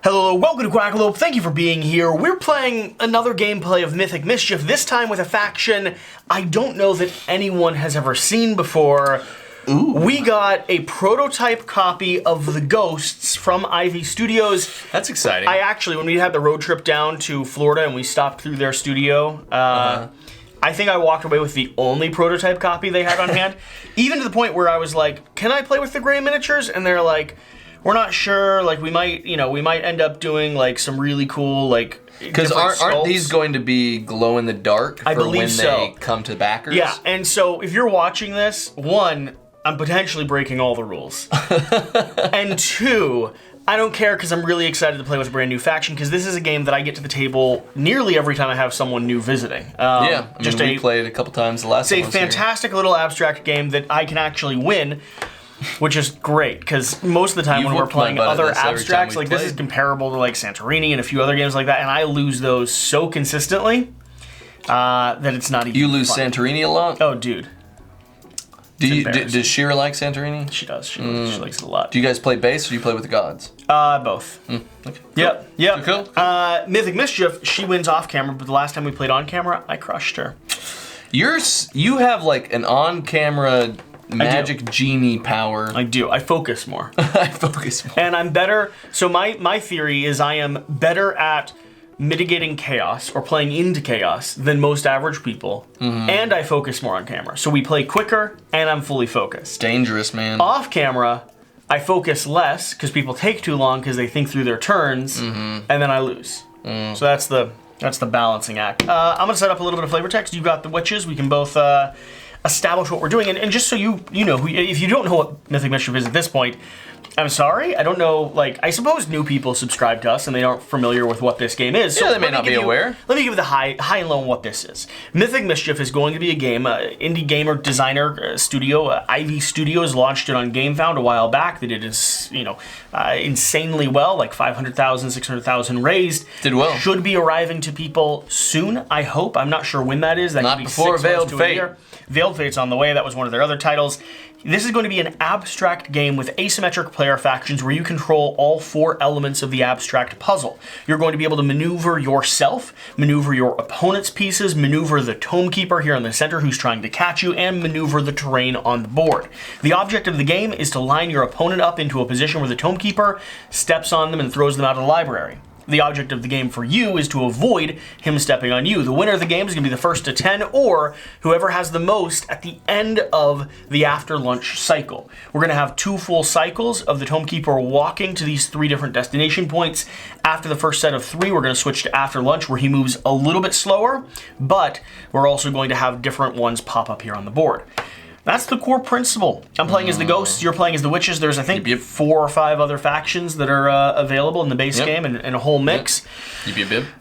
Hello, welcome to Quackalope. Thank you for being here. We're playing another gameplay of Mythic Mischief, this time with a faction I don't know that anyone has ever seen before. Ooh. We got a prototype copy of the Ghosts from Ivy Studios. That's exciting. I actually, when we had the road trip down to Florida and we stopped through their studio, I think I walked away with the only prototype copy they had on hand. Even to the point where I was like, can I play with the gray miniatures? And they're like, we're not sure, like we might end up doing like some really cool like because aren't these going to be glow in the dark for when they come to backers? Yeah, and so if you're watching this, one, I'm potentially breaking all the rules. And two, I don't care because I'm really excited to play with a brand new faction because this is a game that I get to the table nearly every time I have someone new visiting. Yeah, I mean, we played a couple times the last time. It's a fantastic little abstract game that I can actually win. Which is great, because most of the time when we're playing other abstracts, like this is comparable to like Santorini and a few other games like that, and I lose those so consistently that it's not even You lose fun. Santorini a lot? Oh, dude. Does Shira like Santorini? She does. She likes it a lot. Do you guys play base or do you play with the gods? Both. Okay. Yep. Cool. Mythic Mischief, she wins off camera, but the last time we played on camera, I crushed her. You have like an on-camera magic genie power. I do. I focus more. I focus more. And I'm better. So my theory is I am better at mitigating chaos or playing into chaos than most average people. And I focus more on camera. So we play quicker and I'm fully focused. Dangerous, man. Off camera, I focus less because people take too long because they think through their turns and then I lose. So that's the balancing act. I'm gonna set up a little bit of flavor text. You got the witches. We can both establish what we're doing, and just so you know, if you don't know what Mythic Mischief is at this point, I'm sorry, I don't know, like, I suppose new people subscribe to us and they aren't familiar with what this game is. So they may not be aware. Let me give you the high and low on what this is. Mythic Mischief is going to be a game, indie gamer designer studio, Ivy Studios launched it on GameFound a while back. They did insanely well, like 500,000, 600,000 raised. Did well. Should be arriving to people soon, I hope. I'm not sure when that is. That not could be before 6 Veiled months to Fate. a year. Veiled Fate's on the way. That was one of their other titles. This is going to be an abstract game with asymmetric player factions where you control all 4 elements of the abstract puzzle. You're going to be able to maneuver yourself, maneuver your opponent's pieces, maneuver the Tomekeeper here in the center who's trying to catch you, and maneuver the terrain on the board. The object of the game is to line your opponent up into a position where the Tomekeeper steps on them and throws them out of the library. The object of the game for you is to avoid him stepping on you. The winner of the game is going to be the first to 10, or whoever has the most at the end of the after lunch cycle. We're going to have 2 full cycles of the Tomekeeper walking to these 3 different destination points. After the first set of 3, we're going to switch to after lunch where he moves a little bit slower, but we're also going to have different ones pop up here on the board. That's the core principle. I'm playing as the Ghosts, you're playing as the Witches. There's, I think, 4 or 5 other factions that are available in the base game and a whole mix.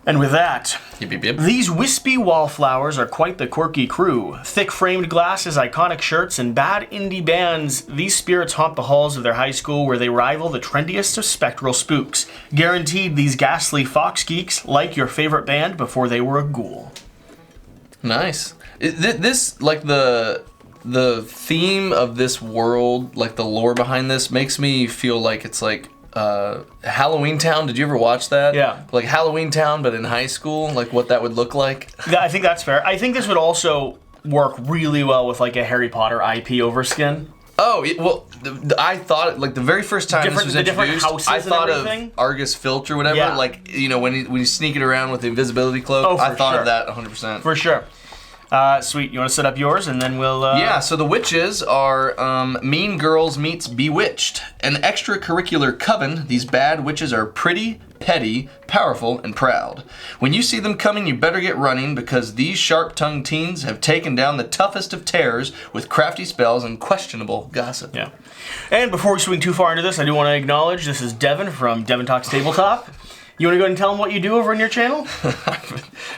And with that, these wispy wallflowers are quite the quirky crew. Thick framed glasses, iconic shirts, and bad indie bands. These spirits haunt the halls of their high school where they rival the trendiest of spectral spooks. Guaranteed these ghastly fox geeks like your favorite band before they were a ghoul. Nice. This, like the theme of this world, like the lore behind this, makes me feel like it's like Halloween Town. Did you ever watch that? Yeah. Like Halloween Town, but in high school, like what that would look like. I think that's fair. I think this would also work really well with like a Harry Potter IP overskin. Oh, well, I thought, like, the very first time this was introduced, I thought of Argus Filch or whatever, like, you know, when you sneak it around with the invisibility cloak, I thought of that 100%. For sure. Sweet. You want to set up yours, and then we'll... Yeah, so the witches are Mean Girls meets Bewitched. An extracurricular coven, these bad witches are pretty, petty, powerful, and proud. When you see them coming, you better get running, because these sharp-tongued teens have taken down the toughest of terrors with crafty spells and questionable gossip. Yeah. And before we swing too far into this, I do want to acknowledge this is Devin from Devin Talks Tabletop. You want to go ahead and tell them what you do over on your channel?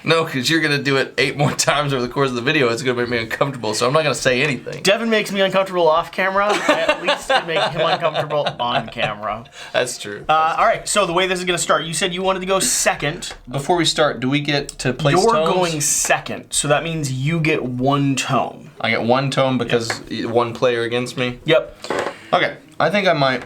No, because you're going to do it 8 more times over the course of the video. It's going to make me uncomfortable, so I'm not going to say anything. Devin makes me uncomfortable off camera. I at least can make him uncomfortable on camera. That's true. All right, so the way this is going to start, you said you wanted to go second. Before we start, do we get to place tomes? You're going second, so that means you get 1 tome. I get 1 tome because 1 player against me? Yep. Okay, I think I might...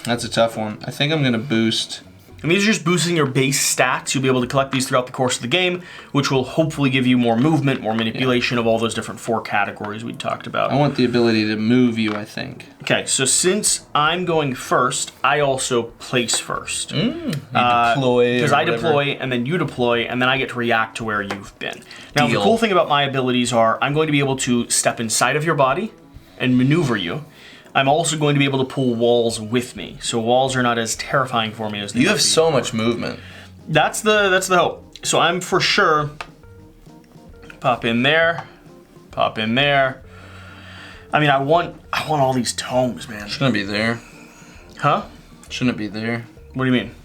that's a tough one. I think I'm going to boost... And these are just boosting your base stats. You'll be able to collect these throughout the course of the game, which will hopefully give you more movement, more manipulation of all those different 4 categories we talked about. I want the ability to move you, I think. Okay, so since I'm going first, I also place first. You deploy. Because I deploy, and then you deploy, and then I get to react to where you've been. Now, the cool thing about my abilities are I'm going to be able to step inside of your body and maneuver you. I'm also going to be able to pull walls with me, so walls are not as terrifying for me as they You have so much movement. That's the hope. So I'm for sure pop in there, pop in there. I mean, I want all these tomes, man. Shouldn't it be there? Huh? Shouldn't it be there? What do you mean?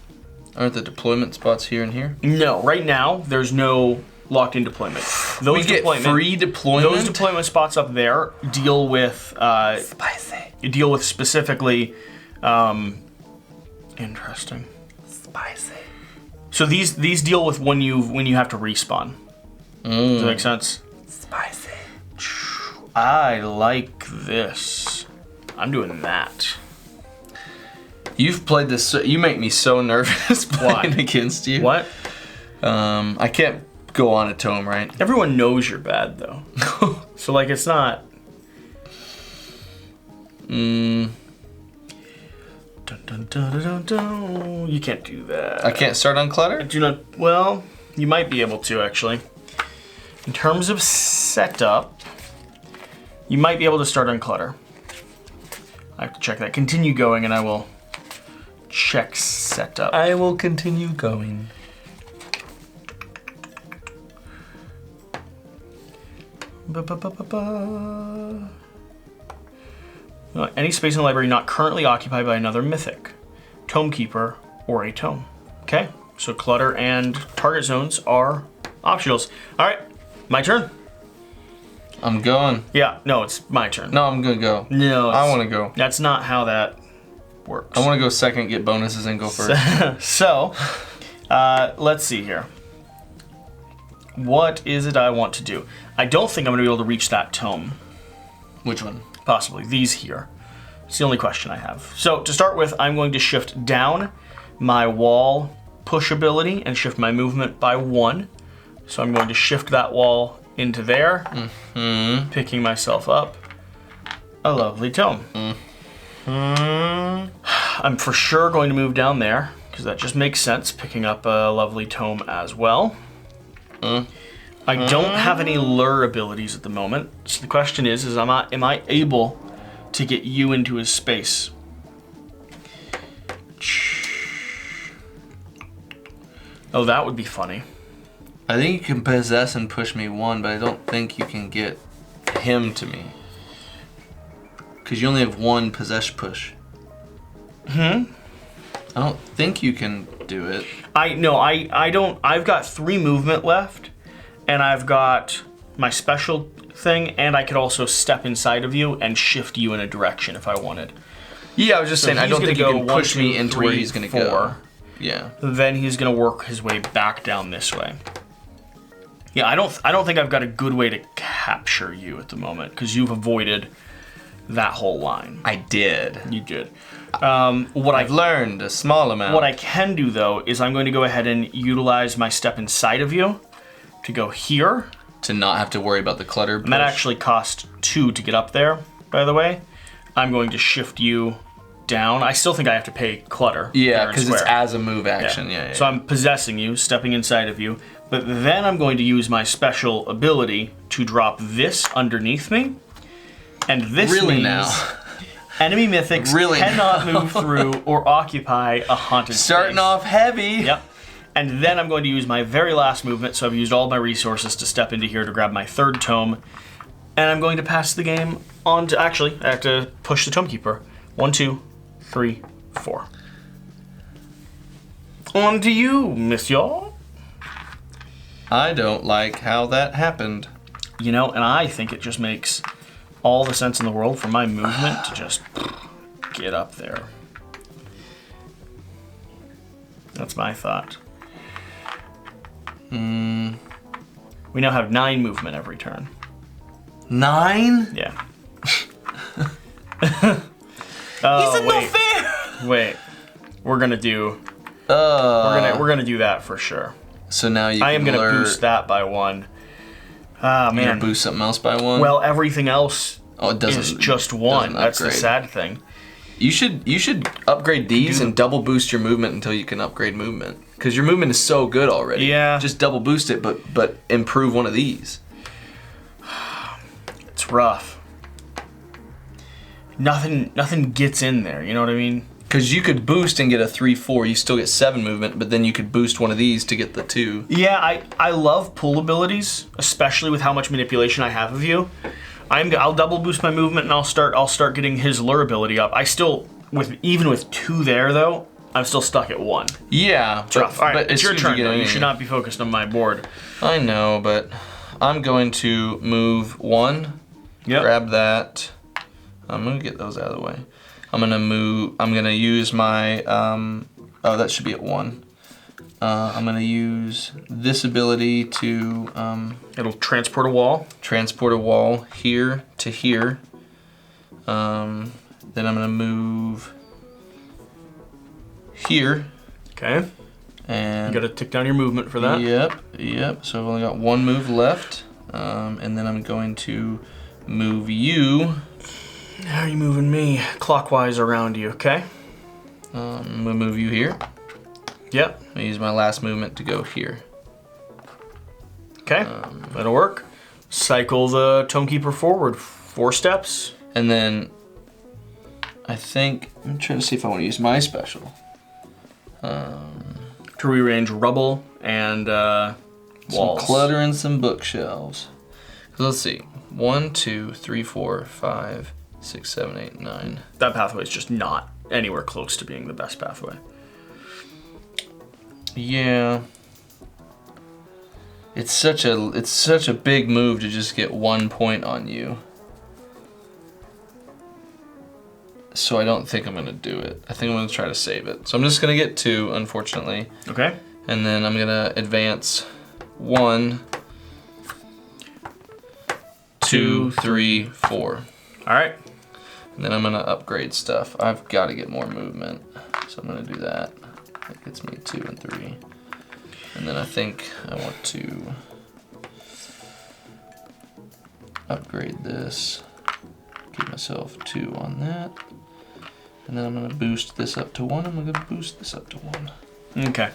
Aren't the deployment spots here and here? No, right now there's no locked-in deployment. We get free deployment. Those deployment spots up there deal with Spicy. You deal with specifically interesting. Spicy. So these deal with when you have to respawn. Does that make sense? Spicy. I like this. I'm doing that. You've played this. You make me so nervous playing against you. What? I can't go on a tome, right? Everyone knows you're bad though. So like it's not. Dun, dun, dun, dun, dun, dun. You can't do that. I can't start on clutter? Do not. Well, you might be able to actually. In terms of setup, you might be able to start on clutter. I have to check that. Continue going, and I will check setup. I will continue going. Any space in the library not currently occupied by another mythic, Tomekeeper, or a tome. Okay, so clutter and target zones are optionals. All right, my turn. I'm going. Yeah, no, it's my turn. No, I'm gonna go. No, I want to go. That's not how that works. I want to go second, get bonuses, and go first. So, let's see here. What is it I want to do? I don't think I'm going to be able to reach that tome. Which one? Possibly. These here. It's the only question I have. So, to start with, I'm going to shift down my wall push ability and shift my movement by 1. So I'm going to shift that wall into there, picking myself up a lovely tome. I'm for sure going to move down there, because that just makes sense, picking up a lovely tome as well. I don't have any lure abilities at the moment, so the question is am I able to get you into his space? Oh, that would be funny. I think you can possess and push me 1, but I don't think you can get him to me. Because you only have 1 possess push. I don't think you can do it. I don't. I've got 3 movement left, and I've got my special thing, and I could also step inside of you and shift you in a direction if I wanted. Yeah, I was just saying, I don't think you can push me 1, 2, into 3, where he's going to 4. go. Yeah. Then he's going to work his way back down this way. Yeah, I don't think I've got a good way to capture you at the moment, because you've avoided that whole line. I did. You did. I've learned a small amount. What I can do, though, is I'm going to go ahead and utilize my step inside of you to go here. To not have to worry about the clutter push. And that actually cost 2 to get up there, by the way. I'm going to shift you down. I still think I have to pay clutter. Yeah, because it's as a move action. Yeah. So I'm possessing you, stepping inside of you, but then I'm going to use my special ability to drop this underneath me. And this means enemy mythics cannot move through or occupy a haunted Starting space. off heavy. Yep. And then I'm going to use my very last movement, so I've used all my resources to step into here to grab my 3rd tome. And I'm going to pass the game on to, actually, I have to push the Tomekeeper. 1, 2, 3, 4. On to you, monsieur. I don't like how that happened. You know, and I think it just makes all the sense in the world for my movement to just get up there. That's my thought. We now have 9 movement every turn. 9? Yeah. He said no fair! Wait. We're gonna do We're gonna do that for sure. So now you. I am gonna boost that by 1. Ah, man. You're gonna boost something else by 1. Well, everything else it doesn't, is just 1. That's the sad thing. You should upgrade these and double boost your movement until you can upgrade movement. Because your movement is so good already. Yeah. Just double boost it, but improve one of these. It's rough. Nothing gets in there. You know what I mean? Because you could boost and get a 3/4. You still get 7 movement, but then you could boost one of these to get the 2. Yeah, I love pull abilities, especially with how much manipulation I have of you. I'll double boost my movement and I'll start getting his lure ability up. I still even with 2 there though, I'm still stuck at 1. Yeah, it's rough. All right, it's your turn. You should in. not be focused on my board. I know, but I'm going to move 1. Yep. Grab that. I'm gonna get those out of the way. I'm gonna use my oh, that should be at 1. I'm gonna use this ability to It'll transport a wall. Transport a wall here to here. Then I'm gonna move here. Okay. And you gotta tick down your movement for that. Yep. So I've only got 1 move left. And then I'm going to move you. How are you moving me? Clockwise around you, okay? I'm gonna move you here. Yep. I use my last movement to go here. Okay, that'll work. Cycle the Tomekeeper forward 4 steps. And then I think, I'm trying to see if I want to use my special. To rearrange rubble and walls. Some clutter and some bookshelves. So let's see. 1, 2, 3, 4, 5, 6, 7, 8, 9. That pathway is just not anywhere close to being the best pathway. Yeah. It's such a big move to just get 1 point on you. So I don't think I'm gonna do it. I think I'm gonna try to save it. So I'm just gonna get 2, unfortunately. Okay. And then I'm gonna advance 1, 2, 3, 4. All right. And then I'm gonna upgrade stuff. I've got to get more movement, so I'm gonna do that. That gets me 2 and 3. And then I think I want to upgrade this. Give myself 2 on that. And then I'm gonna boost this up to 1. I'm gonna boost this up to 1. Okay.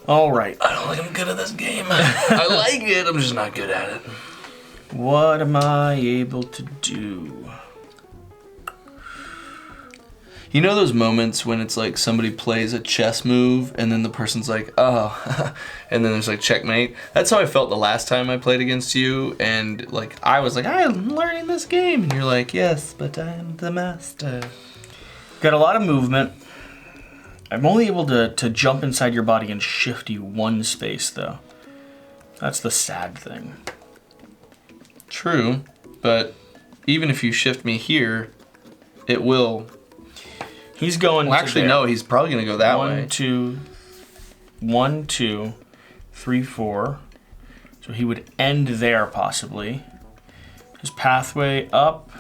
All right. I don't think I'm good at this game. I like it, I'm just not good at it. What am I able to do? You know those moments when it's like somebody plays a chess move and then the person's like, oh, and then there's like checkmate? That's how I felt the last time I played against you, and like I was like, I'm learning this game, and you're like, yes, but I'm the master. Got a lot of movement. I'm only able to jump inside your body and shift you 1 space though. That's the sad thing. True, but even if you shift me here, it will. He's going. Well, actually, no. He's probably gonna go that way. 1, 2, 3, 4. So he would end there possibly. His pathway up.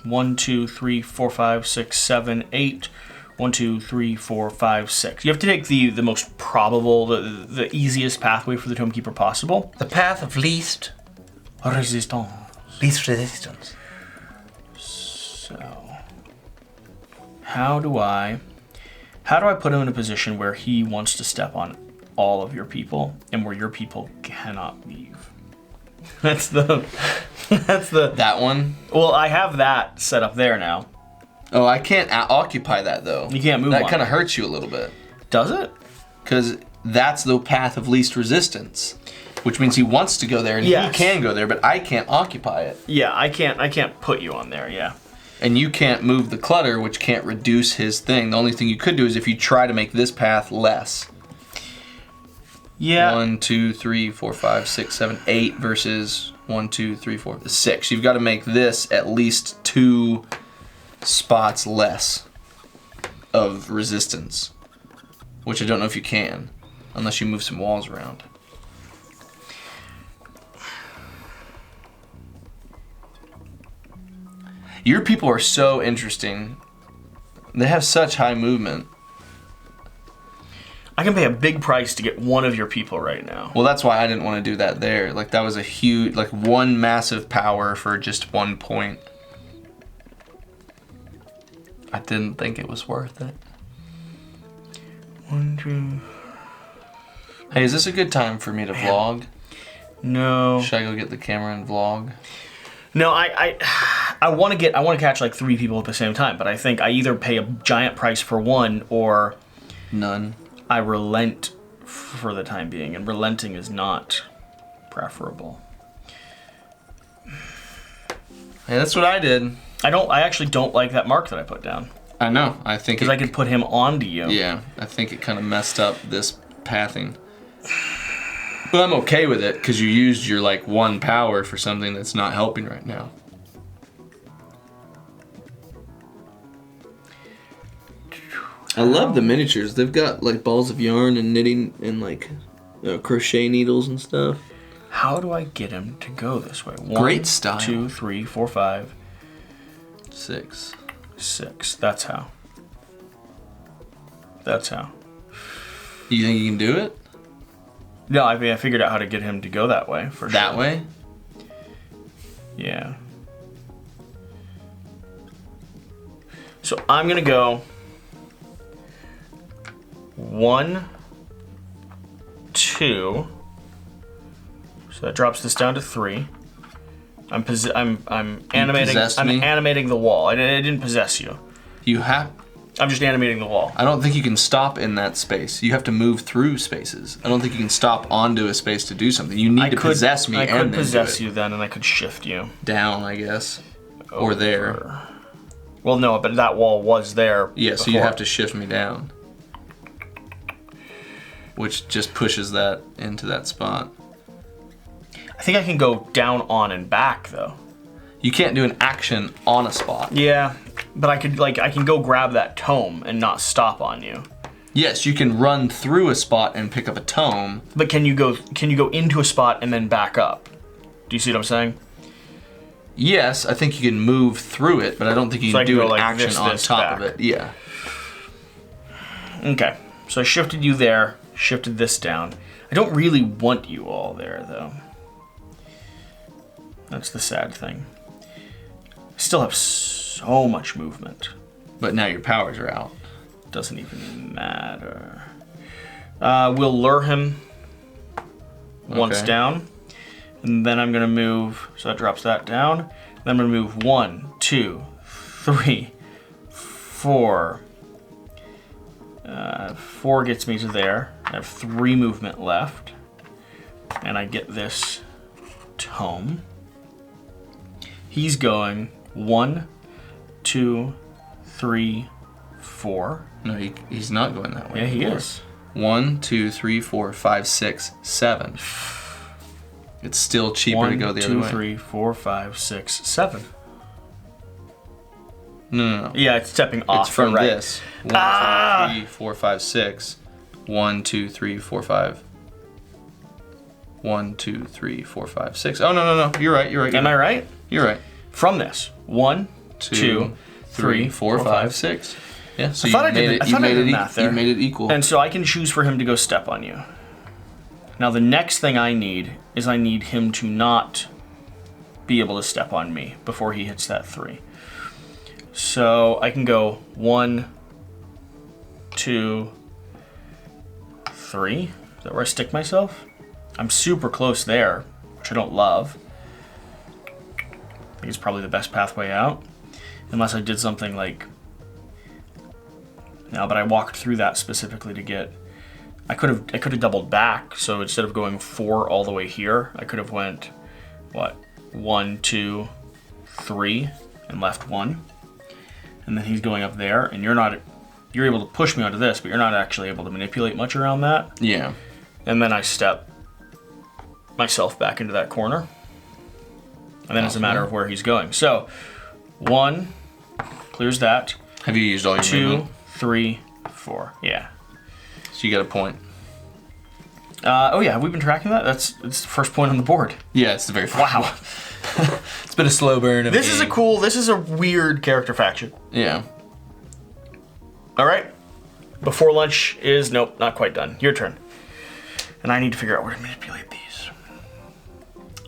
1, 2, 3, 4, 5, 6, 7, 8. 1, 2, 3, 4, 5, 6. You have to take the most probable, the easiest pathway for the Tomekeeper possible. The path of least resistance. Least resistance. So, how do I put him in a position where he wants to step on all of your people and where your people cannot leave? That one? Well, I have that set up there now. Oh, I can't occupy that though. You can't move. That kind of hurts you a little bit. Does it? Because that's the path of least resistance, which means he wants to go there and yes. he can go there, but I can't occupy it. Yeah, I can't put you on there. Yeah. And you can't move the clutter, which can't reduce his thing. The only thing you could do is if you try to make this path less. Yeah. 1, 2, 3, 4, 5, 6, 7, 8 versus 1, 2, 3, 4, 6. You've got to make this at least 2 spots less of resistance, which I don't know if you can, unless you move some walls around. Your people are so interesting. They have such high movement. I can pay a big price to get one of your people right now. Well, that's why I didn't want to do that there. Like, that was a huge, like, one massive power for just 1 point. I didn't think it was worth it. 1, 2. Hey, is this a good time for me to vlog? No. Should I go get the camera and vlog? No, I want to catch like 3 people at the same time, but I think I either pay a giant price for one or none. I relent for the time being, and relenting is not preferable. Hey, that's what I did. I actually don't like that mark that I put down. I know. I think because I could put him onto you. Yeah, I think it kind of messed up this pathing. But I'm okay with it because you used your like 1 power for something that's not helping right now. I love the miniatures. They've got like balls of yarn and knitting and like crochet needles and stuff. How do I get him to go this way? 1, Great style. 2, 3, 4, 5, 6. 6. That's how. That's how. You think you can do it? No, I mean I figured out how to get him to go that way for sure. That way? Yeah. So I'm gonna go 1, 2. So that drops this down to 3. I'm animating. I'm animating the wall. I didn't possess you. You have. I'm just animating the wall. I don't think you can stop in that space. You have to move through spaces. I don't think you can stop onto a space to do something. You need to possess me and then do it. I could possess you then, and I could shift you down, I guess, or there. Well, no, but that wall was there. Yeah, so you have to shift me down, which just pushes that into that spot. I think I can go down, on, and back though. You can't do an action on a spot. Yeah, but I can go grab that tome and not stop on you. Yes, you can run through a spot and pick up a tome. But can you go into a spot and then back up? Do you see what I'm saying? Yes, I think you can move through it, but I don't think you can do an action on top of it. Yeah. Okay, so I shifted you there, shifted this down. I don't really want you all there though. That's the sad thing. I still have so much movement. But now your powers are out. Doesn't even matter. We'll lure him once down. And then I'm going to move, so that drops that down. Then I'm going to move 1, 2, 3, 4. 4 gets me to there. I have 3 movement left. And I get this tome. He's going 1, 2, 3, 4. No, he's not going that way. Yeah, he is. 1, 2, 3, 4, 5, 6, 7. It's still cheaper to go the other way. 1, 2, 3, 4, 5, 6, 7. No. Yeah, it's stepping off. It's from right. this. 1, 2, 3, 4, 5, 6. 1, 2, 3, 4, 5. 1, 2, 3, 4, 5, 6. Oh, no. You're right. Am I right? You're right. From this. 1, 2, 3, 4, 5, 6. Yeah, so I thought I did math there. You made it equal. And so I can choose for him to go step on you. Now the next thing I need is I need him to not be able to step on me before he hits that 3. So I can go 1, 2, 3. Is that where I stick myself? I'm super close there, which I don't love. I think it's probably the best pathway out. Unless I did something like... No, but I walked through that specifically to get... I could have doubled back, so instead of going 4 all the way here, I could have went, what, 1, 2, 3, and left 1. And then he's going up there, and you're able to push me onto this, but you're not actually able to manipulate much around that. Yeah. And then I step myself back into that corner. And then it's a matter of where he's going. So, 1, clears that. Have you used all your 2, movement? 3, 4, yeah. So you got a point. Oh yeah, have we been tracking that? It's the first point on the board. Yeah, it's the very first Wow. one. It's been a slow burn of This is a weird character faction. Yeah. All right. before lunch is, nope, not quite done. Your turn. And I need to figure out where to manipulate these.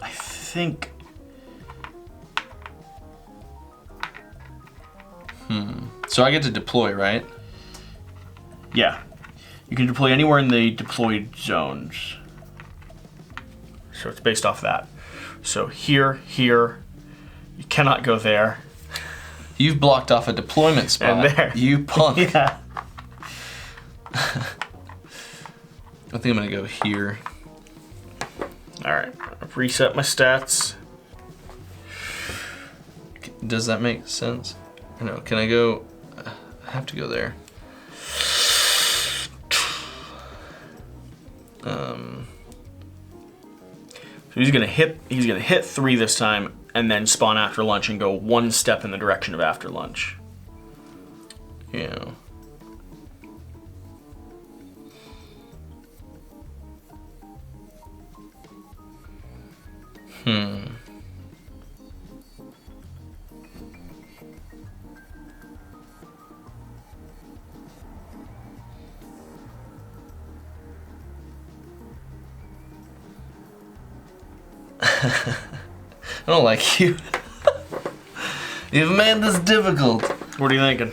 I think... So I get to deploy, right? Yeah. You can deploy anywhere in the deployed zones. So it's based off that. So here, here. You cannot go there. You've blocked off a deployment spot. And there. You punk. Yeah. I think I'm gonna go here. Alright. I've reset my stats. Does that make sense? I know. Can I go? I have to go there. So he's gonna hit 3 this time, and then spawn after lunch and go 1 step in the direction of after lunch. Yeah. I don't like you. You've made this difficult. What are you thinking?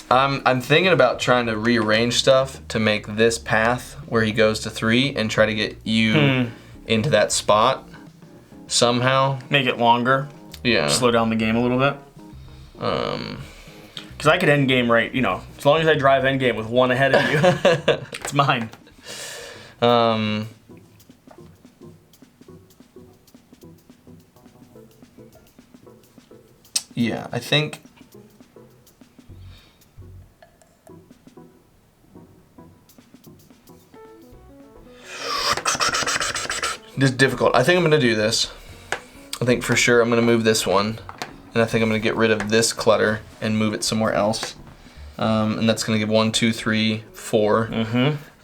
I'm thinking about trying to rearrange stuff to make this path where he goes to 3 and try to get you into that spot somehow. Make it longer. Yeah. Slow down the game a little bit. Because I could end game right, you know, as long as I drive end game with 1 ahead of you, it's mine. Yeah, I think... This is difficult. I think I'm going to do this. I think for sure I'm going to move this one. And I think I'm going to get rid of this clutter and move it somewhere else. And that's going to give 1, 2, 3, 4.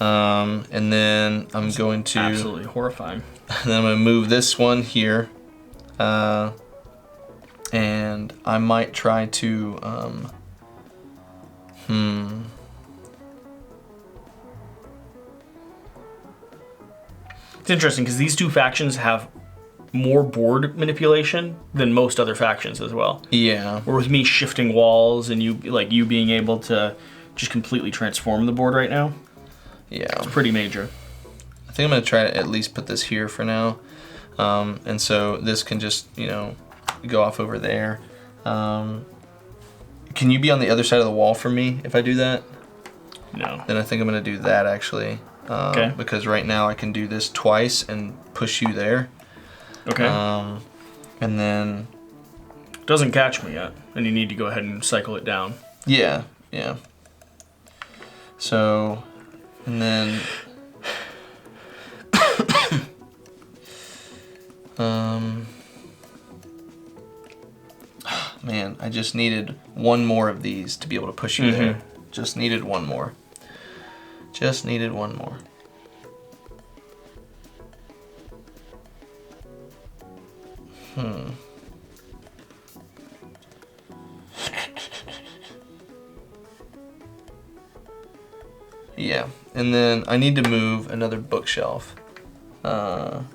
And then I'm going to... Absolutely horrifying. And then I'm going to move this one here. And I might try to, It's interesting because these 2 factions have more board manipulation than most other factions as well. Yeah. Or with me shifting walls and you being able to just completely transform the board right now. Yeah. It's pretty major. I think I'm going to try to at least put this here for now. And so this can just, you know, go off over there. Can you be on the other side of the wall for me if I do that? No. Then I think I'm going to do that actually. Okay. Because right now I can do this twice and push you there. Okay. And then... Doesn't catch me yet, and you need to go ahead and cycle it down. Yeah, yeah. So, and then... Man, I just needed 1 more of these to be able to push you there. Just needed 1 more. Just needed 1 more. Yeah, and then I need to move another bookshelf. I'm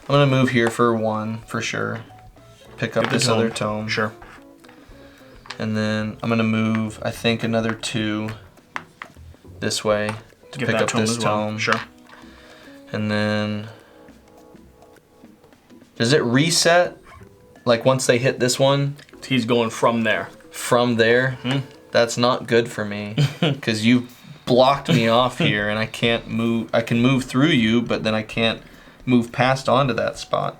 gonna move here for 1 for sure. Pick up this other tome. Sure. And then I'm gonna move, I think, another 2 this way to pick up this tome. Sure. And then, does it reset? Like once they hit this one? He's going from there. From there? That's not good for me because you blocked me off here and I can't move. I can move through you, but then I can't move past onto that spot.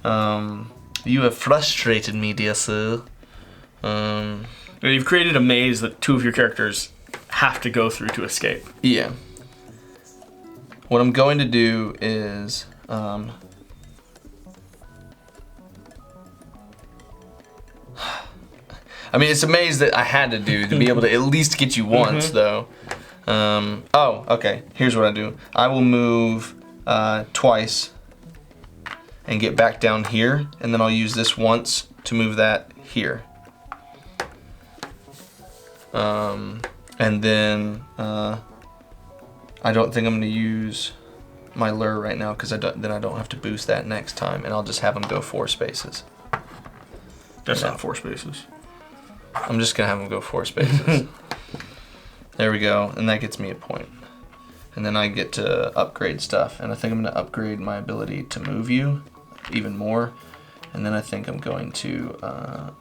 You have frustrated me, dear sir. You've created a maze that 2 of your characters have to go through to escape. Yeah. What I'm going to do is... I mean, it's a maze that I had to do to be able to at least get you once, though. Oh, okay. Here's what I do. I will move twice, and get back down here, and then I'll use this once to move that here. And then I don't think I'm gonna use my lure right now because then I don't have to boost that next time, and I'll just have him go 4 spaces. That's not 4 spaces. I'm just gonna have him go 4 spaces. There we go, and that gets me a point. And then I get to upgrade stuff, and I think I'm gonna upgrade my ability to move you even more. And then I think I'm going to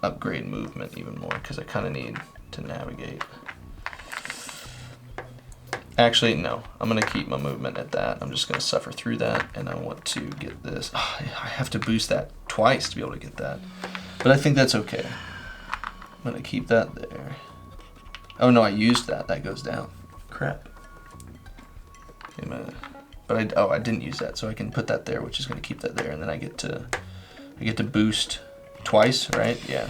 upgrade movement even more because I kind of need to navigate. Actually, no. I'm going to keep my movement at that. I'm just going to suffer through that, and I want to get this. Oh, I have to boost that twice to be able to get that. But I think that's okay. I'm going to keep that there. Oh, no, I used that. That goes down. Crap. Wait a minute. But I didn't use that, so I can put that there, which is going to keep that there, and then I get to boost twice, right? Yeah.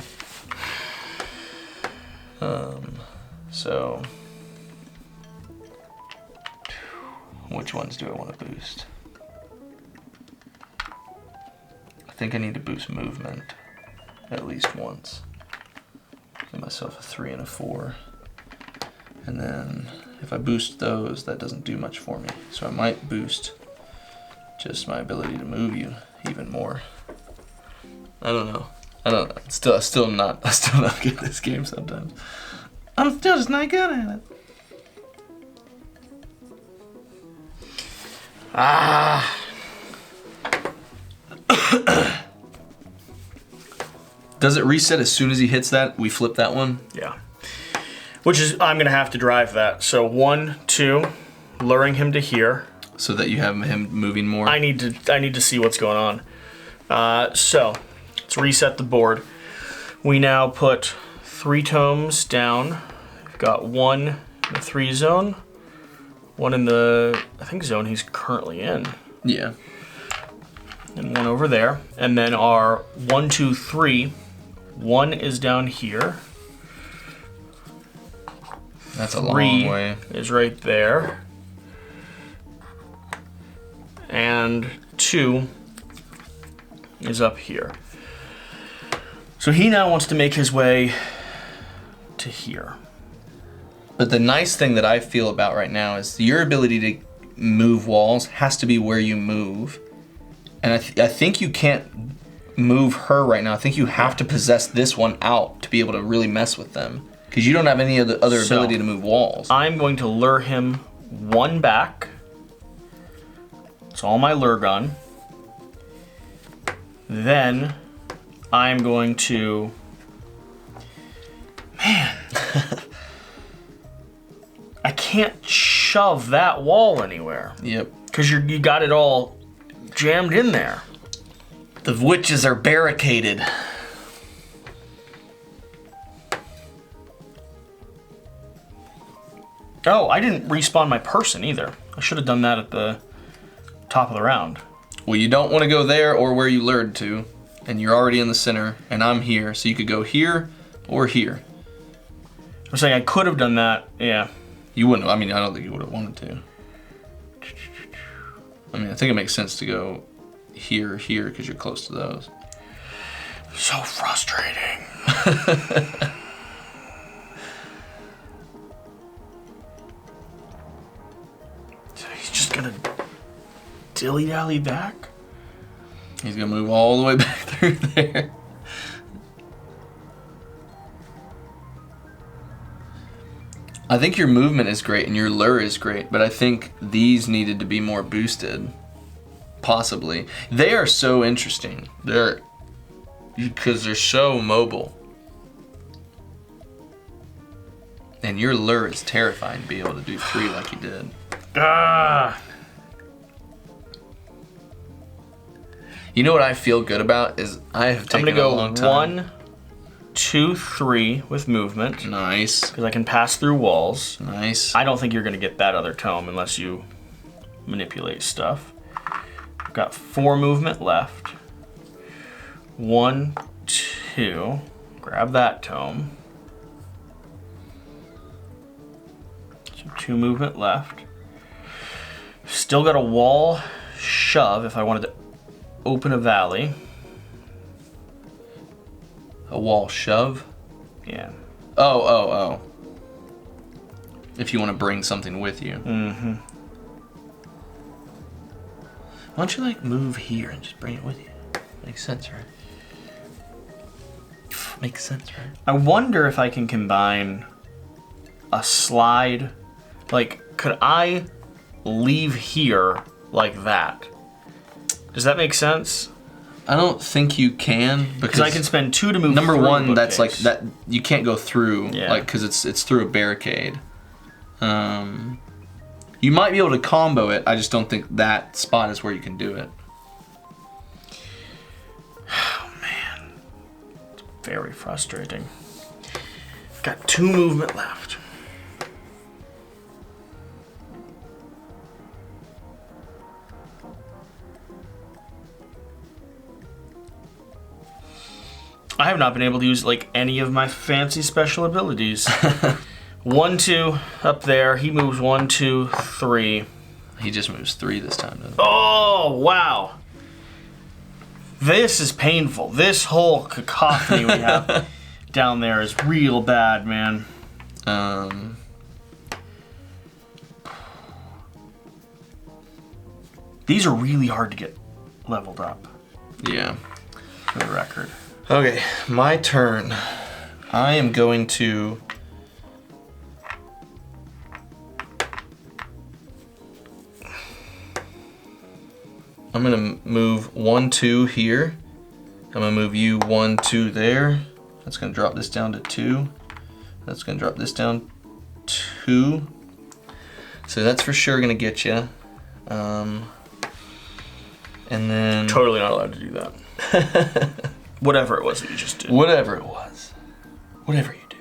So which ones do I want to boost? I think I need to boost movement at least once. Give myself a 3 and a 4. And then if I boost those, that doesn't do much for me. So I might boost just my ability to move you even more. I don't know. Still not good at this game sometimes. I'm still just not good at it. Does it reset as soon as he hits that? We flip that one? Yeah. Which is, I'm going to have to drive that. So 1, 2, luring him to here. So that you have him moving more? I need to see what's going on. So let's reset the board. We now put 3 tomes down. We've got 1 in the 3 zone, 1 in the, I think, zone he's currently in. Yeah. And 1 over there. And then our 1, 2, 3, 1 is down here. That's a long way. Is right there. And 2 is up here. So he now wants to make his way to here. But the nice thing that I feel about right now is your ability to move walls has to be where you move. And I think you can't move her right now. I think you have to possess this one out to be able to really mess with them. Because you don't have any other ability to move walls. I'm going to lure him 1 back. It's all my lure gun. Then I'm going to... Man. I can't shove that wall anywhere. Yep. Because you got it all jammed in there. The witches are barricaded. Oh, I didn't respawn my person either. I should have done that at the top of the round. Well, you don't want to go there or where you lured to. And you're already in the center, and I'm here. So you could go here or here. I'm saying I could have done that, yeah. You wouldn't, I mean, I don't think you would have wanted to. I mean, I think it makes sense to go here or here because you're close to those. So frustrating. So he's just gonna dilly-dally back? He's gonna move all the way back through there. I think your movement is great and your lure is great, but I think these needed to be more boosted. Possibly. They are so interesting. Because they're so mobile. And your lure is terrifying to be able to do 3 like you did. You know what I feel good about is I have taken a long time. I'm gonna go 1, 2, 3 with movement. Nice. Because I can pass through walls. Nice. I don't think you're gonna get that other tome unless you manipulate stuff. I've got 4 movement left. 1, 2. Grab that tome. So 2 movement left. Still got a wall shove if I wanted to open a valley. A wall shove? Yeah. Oh. If you want to bring something with you. Mm-hmm. Why don't you like move here and just bring it with you? Makes sense, right? Makes sense, right? I wonder if I can combine a slide. Like, could I leave here like that? Does that make sense? I don't think you can Because I can spend 2 to move. Number through one, a that's like bookcase. that you can't go through, Yeah. like because it's through a barricade. You might be able to combo it. I just don't think that spot is where you can do it. Oh man, it's very frustrating. Got 2 movement left. I have not been able to use like any of my fancy special abilities. 1, 2 up there. He moves 1, 2, 3. He just moves 3 this time, doesn't he? Oh wow! This is painful. This whole cacophony we have down there is real bad, man. These are really hard to get leveled up, Yeah. for the record. Okay, my turn. I am going to... I'm gonna move 1, 2 here. I'm gonna move you 1, 2 there. That's gonna drop this down to 2. That's gonna drop this down 2. So that's for sure gonna get you. And then... Totally not allowed to do that. Whatever it was that you just did. Whatever it was. Whatever you do.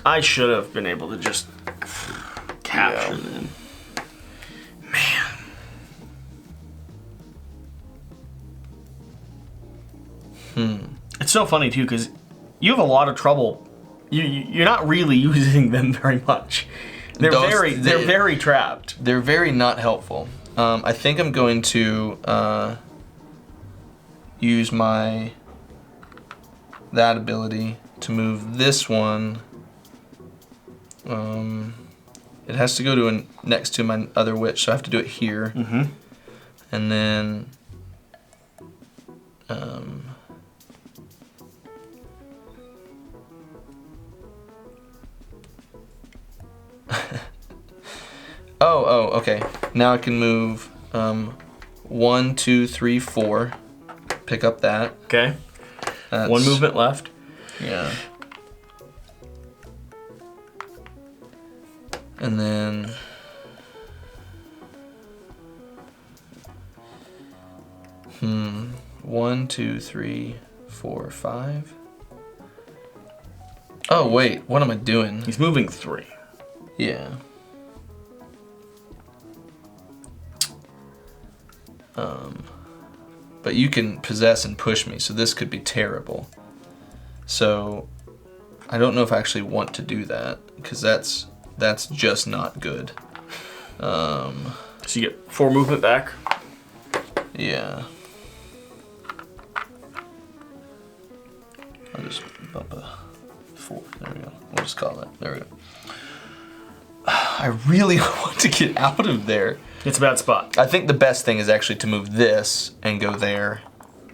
I should have been able to just capture Yeah. them. Man. It's so funny too, because you have a lot of trouble. You're not really using them very much. They're Those- very trapped. They're very not helpful. I think I'm going to use that ability to move this one. It has to go to next to my other witch, so I have to do it here. Mm-hmm. And then okay. Now I can move 1, 2, 3, 4. Pick up that. Okay. That's, 1 movement left. Yeah. And then 1, 2, 3, 4, 5. Oh wait, what am I doing? He's moving 3. Yeah. But you can possess and push me, so this could be terrible. So I don't know if I actually want to do that, because that's just not good. So you get 4 movement back. Yeah. I'll just bump a 4. There we go. We'll just call that. There we go. I really want to get out of there. It's a bad spot. I think the best thing is actually to move this and go there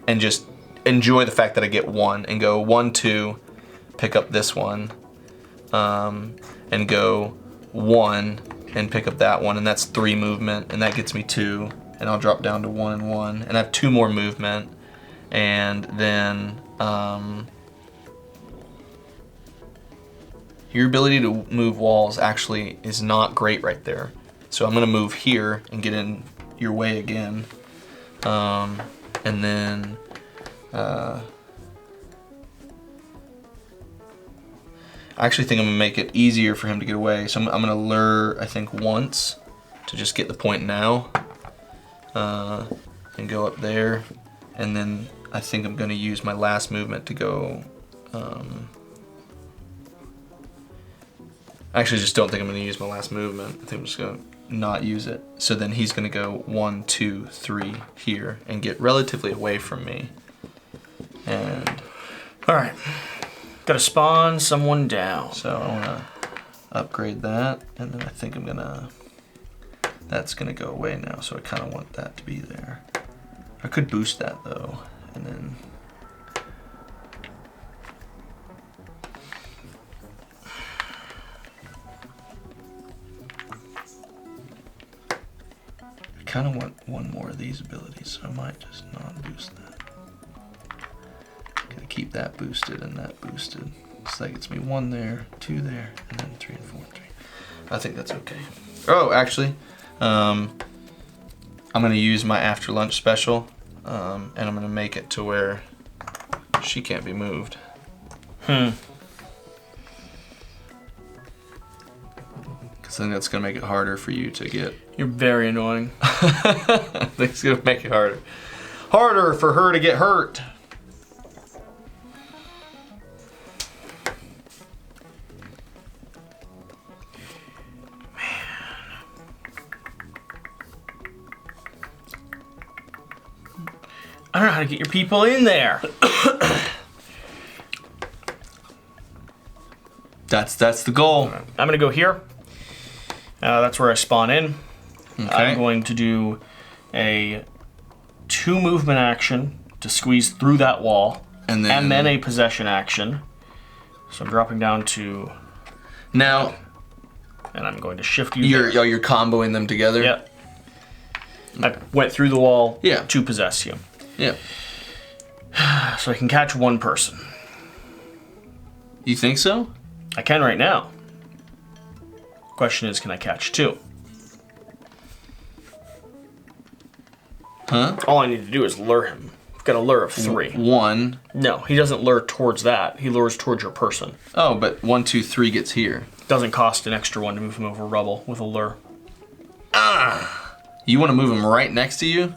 and just enjoy the fact that I get 1 and go 1, 2, pick up this one, and go 1 and pick up that one, and that's 3 movement, and that gets me 2, and I'll drop down to 1 and 1, and I have 2 more movement, and then your ability to move walls actually is not great right there. So I'm gonna move here and get in your way again. And then I actually think I'm gonna make it easier for him to get away. So I'm gonna lure, I think, once to just get the point now. And go up there. And then I think I'm gonna use my last movement to go Actually, I just don't think I'm going to use my last movement. I think I'm just going to not use it. So then he's going to go 1, 2, 3 here and get relatively away from me. And all right, got to spawn someone down. so I want to upgrade that, and then I think I'm going to... That's going to go away now, so I kind of want that to be there. I could boost that, though, and then... I kind of want one more of these abilities, so I might just not boost that. Gonna keep that boosted and that boosted. So that gets me 1 there, 2 there, and then 3 and 4 and 3. I think that's okay. Oh, actually, I'm gonna use my after lunch special, and I'm gonna make it to where she can't be moved. Because I think that's gonna make it harder for you to get. You're very annoying. I think it's gonna make it harder. Harder for her to get hurt. I don't know how to get your people in there. That's the goal. I'm gonna go here. That's where I spawn in. Okay. I'm going to do a 2 movement action to squeeze through that wall, and then a possession action. So I'm dropping down to now, and I'm going to shift you. You're comboing them together. Yep. I went through the wall. Yeah. To possess you. Yeah. So I can catch 1 person. You think so? I can right now. Question is, can I catch 2? Huh? All I need to do is lure him. I've got a lure of 3. 1. No, he doesn't lure towards that. He lures towards your person. Oh, but 1, 2, 3 gets here. Doesn't cost an extra 1 to move him over rubble with a lure. You want to move him right next to you?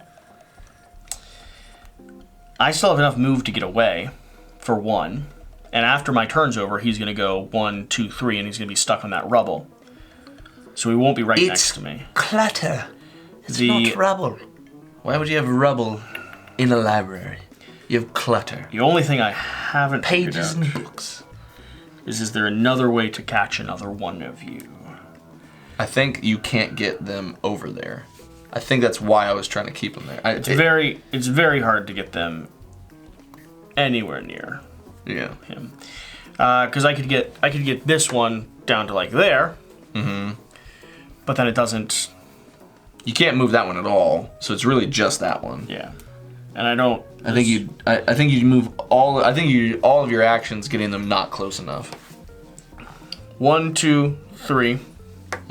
I still have enough move to get away for 1. And after my turn's over, he's going to go 1, 2, 3, and he's going to be stuck on that rubble. So he won't be right next to me. Clutter. It's not rubble. Why would you have rubble in a library? You have clutter. The only thing I haven't figured Pages out and books. is there another way to catch another one of you? I think you can't get them over there. I think that's why I was trying to keep them there. It's very hard to get them anywhere near Yeah. him. Because I could get this one down to like there. Mm-hmm. But then it doesn't. You can't move that one at all, so it's really just that one. Yeah. And I don't. I think you move all. I think you all of your actions getting them not close enough. 1, 2, 3.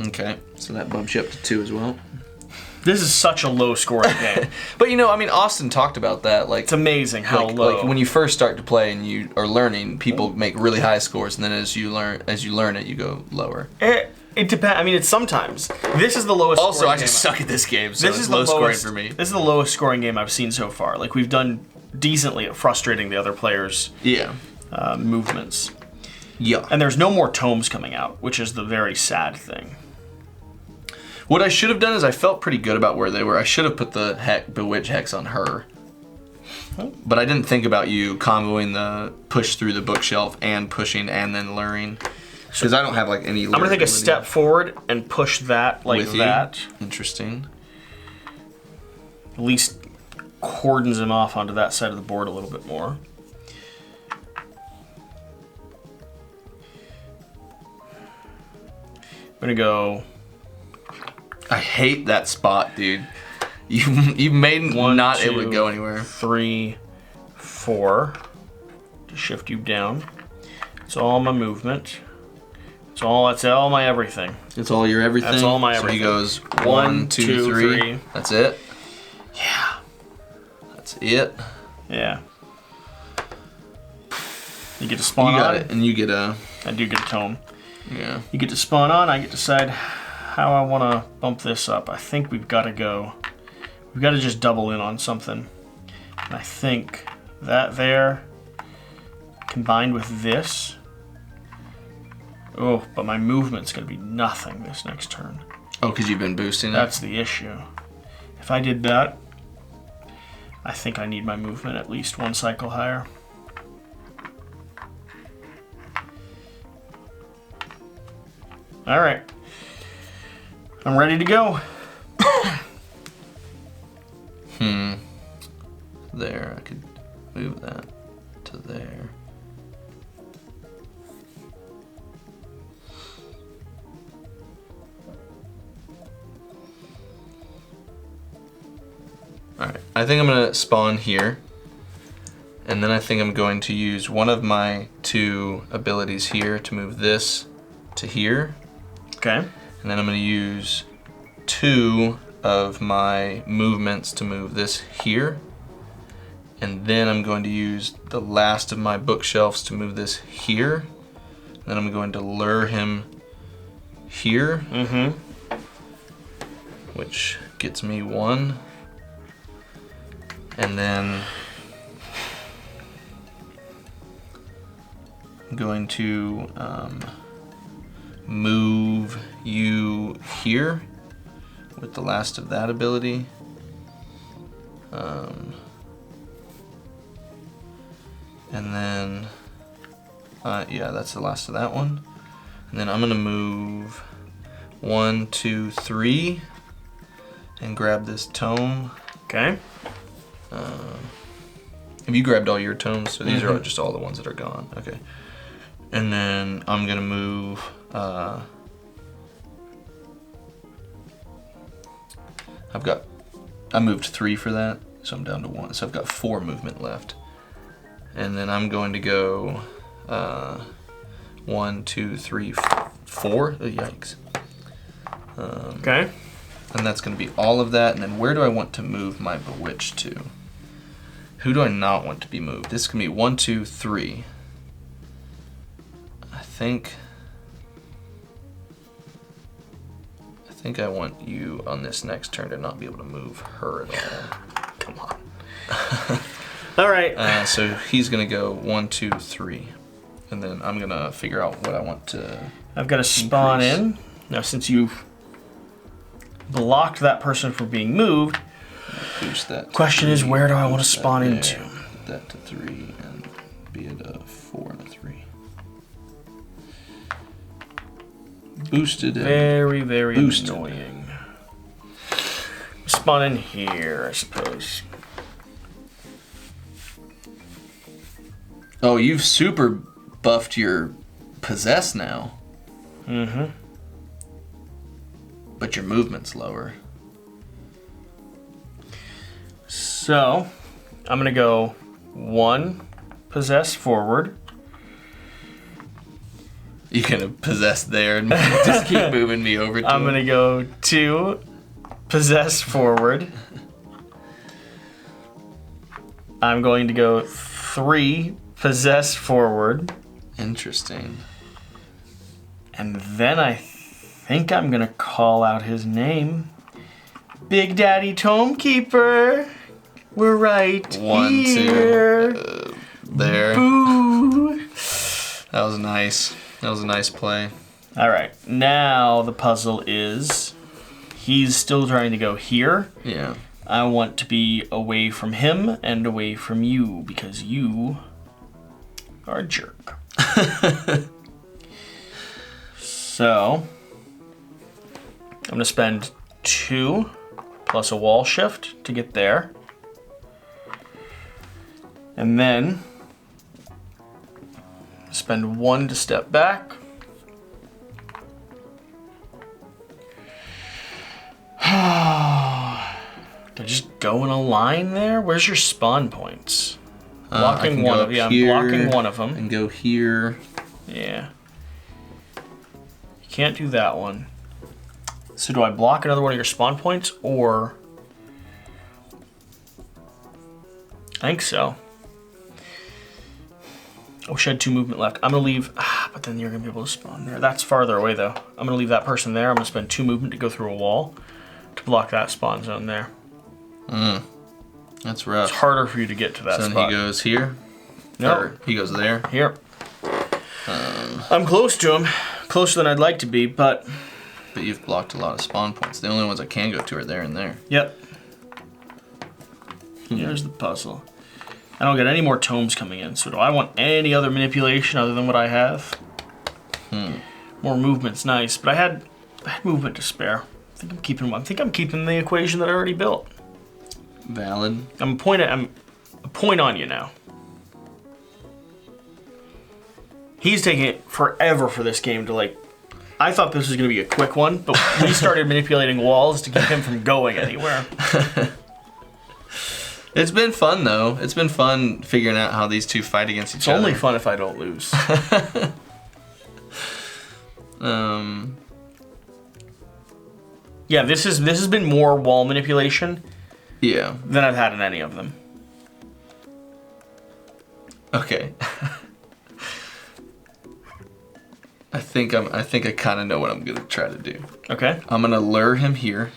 Okay, so that bumps you up to 2 as well. This is such a low scoring game. But you know, I mean, Austin talked about that. Like, It's amazing how like, low. like when you first start to play and you are learning, people make really high scores, and then as you learn it, you go lower. It depends. I mean, it's sometimes. This is the lowest. Also, scoring I just game suck at this game, so This it's is low the scoring lowest, for me. This is the lowest scoring game I've seen so far. Like, we've done decently at frustrating the other players' Yeah. movements. Yeah. And there's no more tomes coming out, which is the very sad thing. What I should have done is I felt pretty good about where they were. I should have put the Bewitch Hex on her. But I didn't think about you comboing the push through the bookshelf and pushing and then luring. Because I don't have like any. I'm gonna take a step forward and push that like with that. You. Interesting. At least cordons him off onto that side of the board a little bit more. I'm gonna go. I hate that spot, dude. You made 1, not 2, able to go anywhere. 3, 4. To shift you down. It's all my movement. That's all my everything. It's all your everything. That's all my So he everything. goes 1, 1, 2, 2, 3. 3. That's it. Yeah. That's it. Yeah. You get to spawn You got on. it, and you get a. I do get a tome. Yeah. You get to spawn on. I get to decide how I want to bump this up. I think we've got to go. We've got to just double in on something. And I think that there, combined with this, Oh, but my movement's going to be nothing this next turn. Oh, because you've been boosting it? That's the issue. If I did that, I think I need my movement at least one cycle higher. All right. I'm ready to go. There, I could move that to there. Alright, I think I'm going to spawn here. And then I think I'm going to use one of my 2 abilities here to move this to here. Okay. And then I'm going to use 2 of my movements to move this here. And then I'm going to use the last of my bookshelves to move this here. Then I'm going to lure him here. Which gets me 1. And then I'm going to move you here with the last of that ability. And then, yeah, that's the last of that one. And then I'm gonna move 1, 2, 3, and grab this tome. Okay. Have you grabbed all your tomes? So these are just all the ones that are gone. Okay. And then I'm gonna move. I moved 3 for that, so I'm down to 1. So I've got 4 movement left. And then I'm going to go 1, 2, 3, 4. Oh, yikes. Okay. And that's going to be all of that. And then where do I want to move my Bewitched to? Who do I not want to be moved? This can be 1, 2, 3. I think I want you on this next turn to not be able to move her at all. Come on. All right. So he's gonna go 1, 2, 3, and then I'm gonna figure out what I want to. I've got to spawn in now. Since you've blocked that person from being moved, Boost that. Question is, where do I want to spawn into? Put that to 3 and be it a 4 and a 3. Boosted. Very, very boosted. annoying. Spawn in here, I suppose. Oh, you've super buffed your possess now. But your movement's lower. So, I'm going to go 1 possess forward. You can possess there and just keep moving me over to I'm going to go 2 possess forward. I'm going to go 3 possess forward. Interesting. And then I think I'm going to call out his name. Big Daddy Tomekeeper. We're right 1, here. 2. There. Boo. That was nice. That was a nice play. All right. Now the puzzle is he's still trying to go here. Yeah. I want to be away from him and away from you because you are a jerk. So I'm going to spend 2 plus a wall shift to get there. And then spend 1 to step back. Do I just go in a line there? Where's your spawn points? Blocking one of, yeah, I'm blocking one of them. And go here. Yeah. You can't do that one. So do I block another one of your spawn points, or... I think so. I wish I had 2 movement left. I'm going to leave... but then you're going to be able to spawn there. That's farther away, though. I'm going to leave that person there. I'm going to spend 2 movement to go through a wall to block that spawn zone there. That's rough. It's harder for you to get to that so spot. Then he goes here? No. Or he goes there? Here. I'm close to him. closer than I'd like to be, but you've blocked a lot of spawn points. The only ones I can go to are there and there. Yep. Here's the puzzle. I don't get any more tomes coming in, so do I want any other manipulation other than what I have? More movement's nice, but I had movement to spare. I think I'm keeping the equation that I already built. Valid. I'm a point on you now. He's taking it forever for this game to like. I thought this was going to be a quick one, but we started manipulating walls to keep him from going anywhere. It's been fun though. It's been fun figuring out how these two fight against each other. It's only fun if I don't lose. Yeah, this has been more wall manipulation. Yeah. Than I've had in any of them. Okay. I think I kind of know what I'm gonna try to do. Okay. I'm gonna lure him here,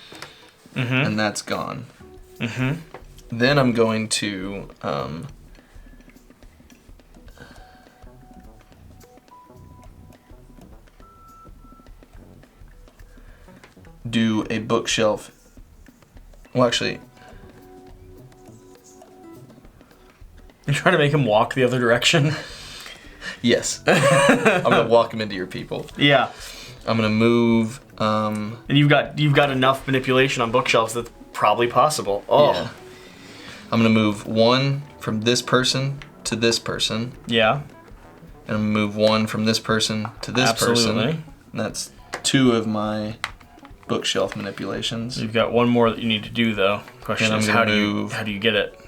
and that's gone. Then I'm going to do a bookshelf. Well, actually, You're trying to make him walk the other direction. yes. I'm gonna walk him into your people. Yeah. I'm gonna move. And you've got enough manipulation on bookshelves that's probably possible. Oh. Yeah. I'm gonna move one from this person to this person. Yeah. And I'm gonna move one from this person to this Absolutely. person. And that's 2 of my bookshelf manipulations. You've got one more that you need to do though. Question And is I'm how gonna do you get it?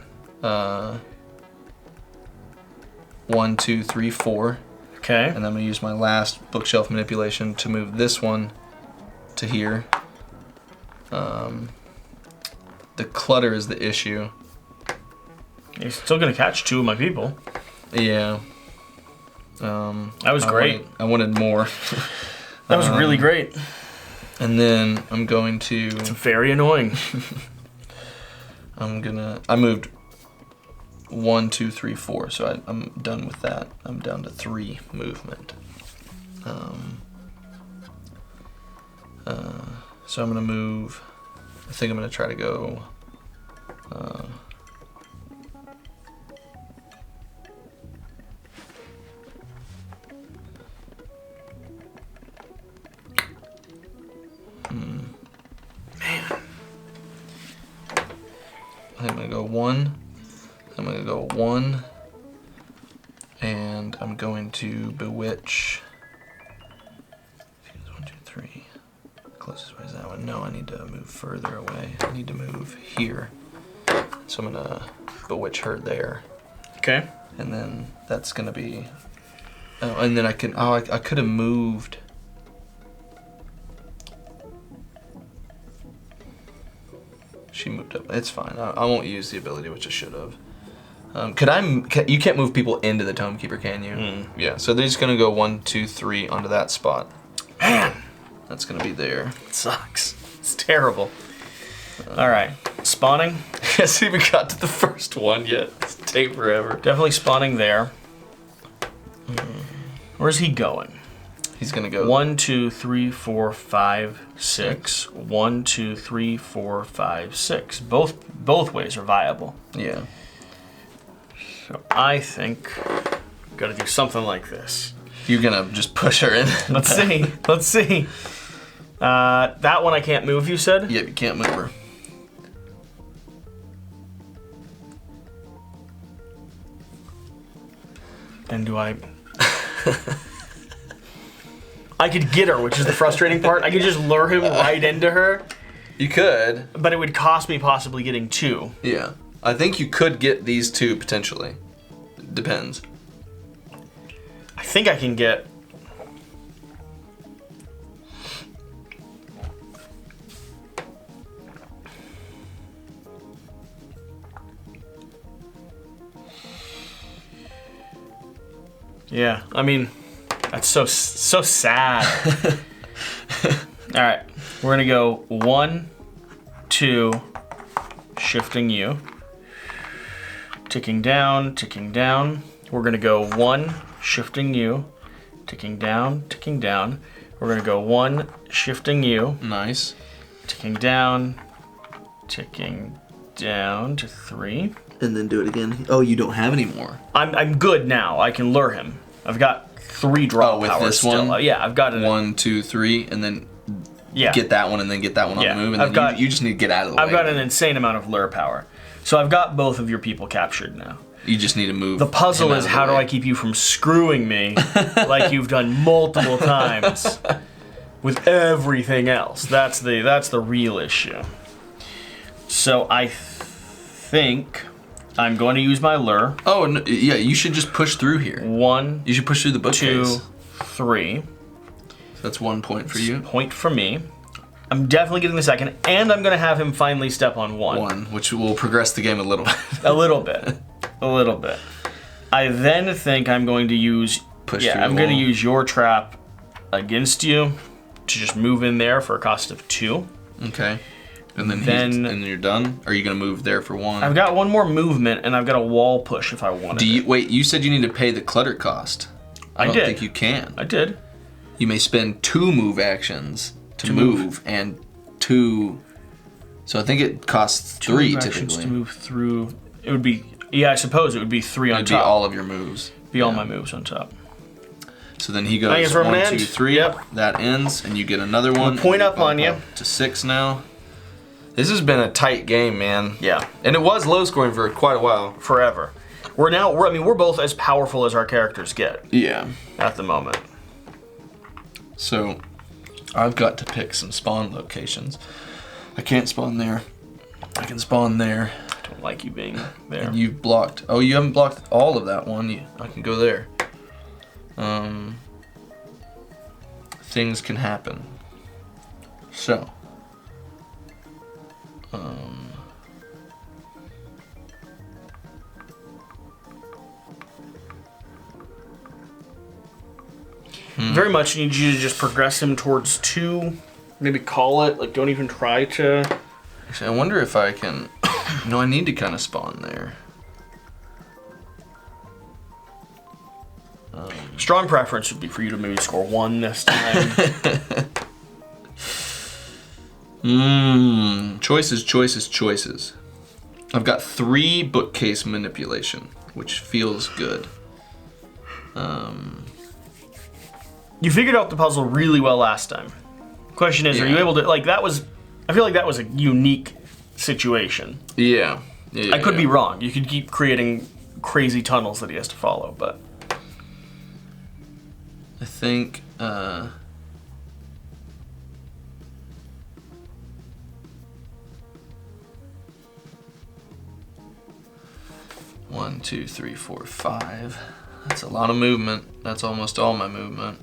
1, 2, 3, 4. Okay. And I'm gonna use my last bookshelf manipulation to move this one to here. The clutter is the issue. You're still gonna catch 2 of my people. Yeah. That was great. I wanted more. That was really great. And then I'm going to. It's very annoying. I moved 1, 2, 3, 4. So I'm done with that. I'm down to 3 movement. So I'm gonna move. I think I'm gonna try to go. I'm gonna go 1. I'm gonna go 1. And I'm going to bewitch. 1, 2, 3. Closest way is that one. No, I need to move further away. I need to move here. So I'm gonna bewitch her there. Okay. And then that's gonna be. Oh, and then I can. Oh, I could have moved. She moved up. It's fine. I won't use the ability, which I should have. You can't move people into the Tomekeeper, can you? Yeah. So they're just gonna go 1, 2, 3 onto that spot. Man, That's gonna be there. it sucks. It's terrible. All right, spawning. I haven't even got to the first one yet. It's take forever. Definitely spawning there. Where's he going? He's gonna go 1, 2, 3, 4, 5, 6. 1, 2, 3, 4, 5, 6. Both ways are viable. Yeah. So I think I've got to do something like this. You're gonna just push her in. Let's see. Let's see. That one I can't move, you said? Yep, you can't move her. Then do I... I could get her, which is the frustrating part. I could just lure him right into her, You could. but it would cost me possibly getting 2. Yeah. I think you could get these 2 potentially. Depends. I think I can get... Yeah, I mean, that's so sad. All right, we're gonna go 1, 2, shifting you, ticking down, ticking down. We're gonna go 1, shifting you, ticking down, We're gonna go 1, shifting you, Nice. ticking down to 3. And then do it again. Oh, you don't have any more. I'm good now. I can lure him. I've got 3 draw with power this still. one? Yeah, I've got it. 1, 2, 3, and then get that one, and then get that one on the move, and then you just need to get out of the way. I've got an insane amount of lure power. So I've got both of your people captured now. You just need to move. The puzzle him is out of how the do way. I keep you from screwing me like you've done multiple times with everything else. That's the real issue. So I think I'm going to use my lure. Oh, no, yeah, you should just push through here. 1, You should push through the 2, bookcase. 3. So that's 1 point for you. Point for me. I'm definitely getting the second, and I'm going to have him finally step on 1. 1, which will progress the game a little bit. A little bit. A little bit. I then think I'm going to use... Push yeah, through I'm the going to wall. use your trap against you to just move in there for a cost of 2. Okay. And then, and you're done? Or are you going to move there for 1? I've got 1 more movement, and I've got a wall push if I wanted it. Wait, you said you need to pay the clutter cost. I don't did. think you can. I did. You may spend 2 move actions to move, and 2... So I think it costs 3 Move actions typically. to move through. It would be... Yeah, I suppose it would be 3 on It'd top. be all of your moves. Be all my moves on top. So then he I guess goes we're 1, gonna 2, end. 3. Yep. That ends, and you get another one. point and up on you. To 6 now. This has been a tight game, man. Yeah. And it was low scoring for quite a while. Forever. We're both as powerful as our characters get Yeah. at the moment. So I've got to pick some spawn locations. I can't spawn there. I can spawn there. I don't like you being there. And you've blocked. Oh, you haven't blocked all of that one. I can go there. Things can happen. So. Very much need you to just progress him towards 2. Maybe call it. Like, don't even try to. Actually, I wonder if I can. No, I need to kind of spawn there. Strong preference would be for you to maybe score 1 this time. Choices, choices, choices. I've got 3 bookcase manipulation, which feels good. You figured out the puzzle really well last time. Question is, are you Yeah. able to, like, that was, I feel like that was a unique situation. Yeah. I could be wrong. You could keep creating crazy tunnels that he has to follow, but. I think, 1, 2, 3, 4, 5. That's a lot of movement. That's almost all my movement.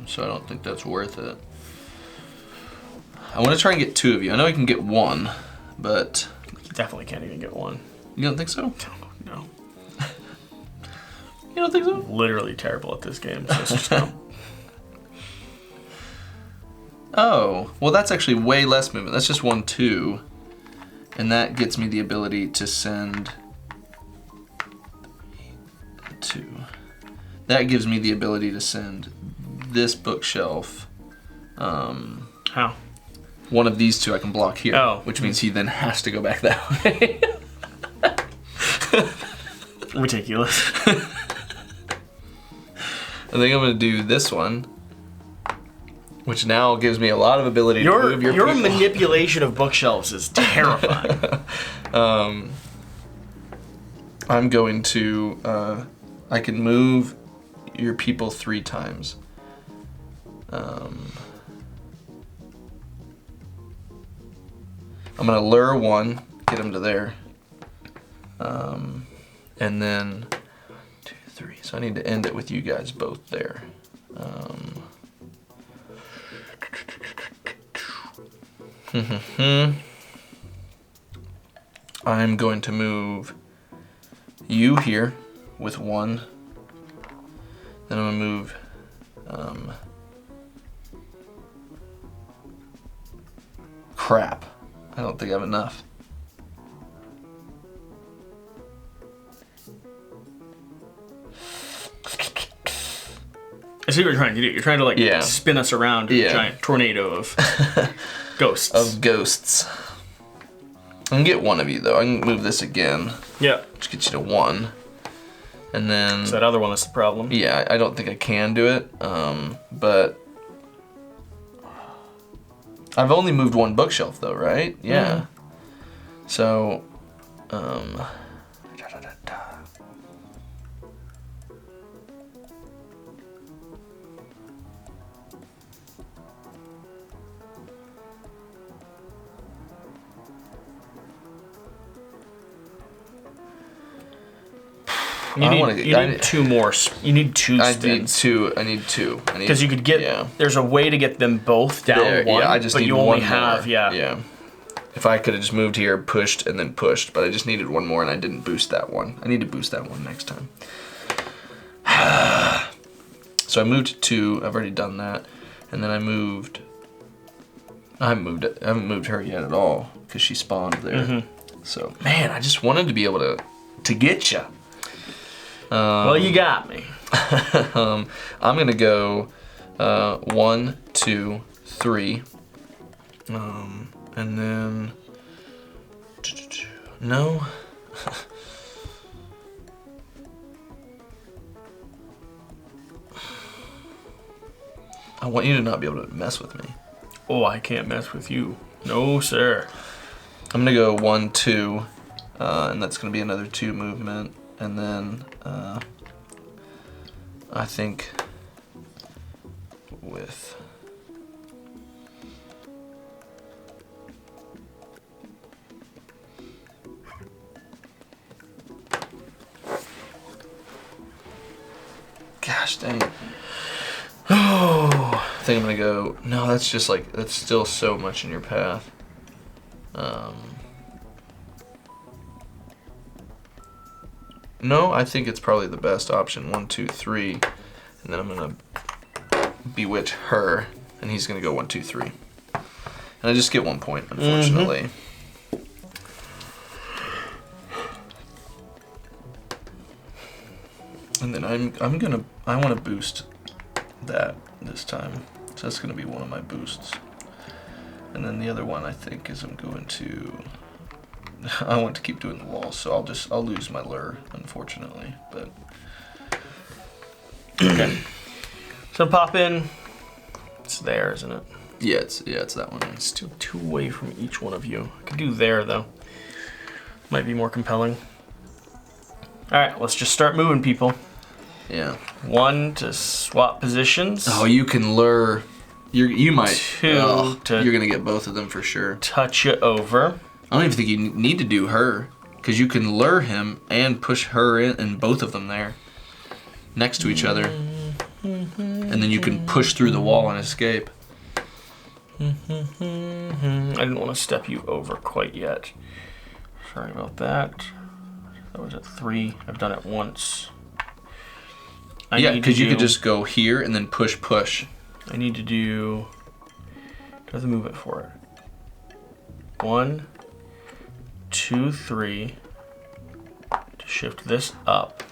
So I don't think that's worth it. I want to try and get 2 of you. I know I can get 1, but... You definitely can't even get 1. You don't think so? No. You don't think so? Literally terrible at this game, so it's just no. Oh, well that's actually way less movement. That's just 1, 2. And that gets me the ability to send 2. That gives me the ability to send this bookshelf. How? One of these 2 I can block here. Oh. Which means he then has to go back that way. Ridiculous. I think I'm going to do this one. Which now gives me a lot of ability to move your Your people. manipulation of bookshelves is terrifying. I'm going to, I can move your people 3 times. I'm gonna lure 1, get him to there. And then 2, 3. So I need to end it with you guys both there. I'm going to move you here with 1. Then I'm gonna move crap. I don't think I have enough. I see what you're trying to do. You're trying to like spin us around in a giant tornado of ghosts. Of ghosts. I can get one of you though. I can move this again. Yeah. Which gets you to 1. And then... It's that other one that's the problem. Yeah, I don't think I can do it. But... I've only moved 1 bookshelf though, right? Yeah. So... You need 2 more. You need 2 spins. I need two. Because you could get. Yeah. There's a way to get them both down there, 1. Yeah, I just but need you one only more. have. Yeah. Yeah. If I could have just moved here, pushed, and then pushed, but I just needed 1 more, and I didn't boost that one. I need to boost that one next time. So I moved to 2. I've already done that, and then I moved. I haven't moved her yet at all because she spawned there. So man, I just wanted to be able to get you. Well, you got me. I'm gonna go 1, 2, 3, and then no. I want you to not be able to mess with me. Oh, I can't mess with you. No, sir. I'm gonna go 1, 2, and that's gonna be another 2 movement. And then I think with gosh dang it. Oh, I think I'm gonna go. No, that's just like that's still so much in your path. No, I think it's probably the best option. 1, 2, 3, and then I'm gonna bewitch her, and he's gonna go 1, 2, 3, and I just get 1 point, unfortunately. And then I want to boost that this time, so that's gonna be one of my boosts. And then the other one I think is I'm going to. I want to keep doing the walls, so I'll lose my lure, unfortunately. But okay. So pop in. It's there, isn't it? Yeah, it's that one. It's still 2 away from each one of you. I could do there though. Might be more compelling. All right, let's just start moving, people. Yeah. 1 to swap positions. Oh, you can lure. You might. 2 to. You're gonna get both of them for sure. Touch it over. I don't even think you need to do her, because you can lure him and push her in, and both of them there, next to each other, and then you can push through the wall and escape. I didn't want to step you over quite yet. Sorry about that. That was at 3. I've done it once. Yeah, because you could just go here and then push. I need to do the movement for it. 1, 2, 3 to shift this up.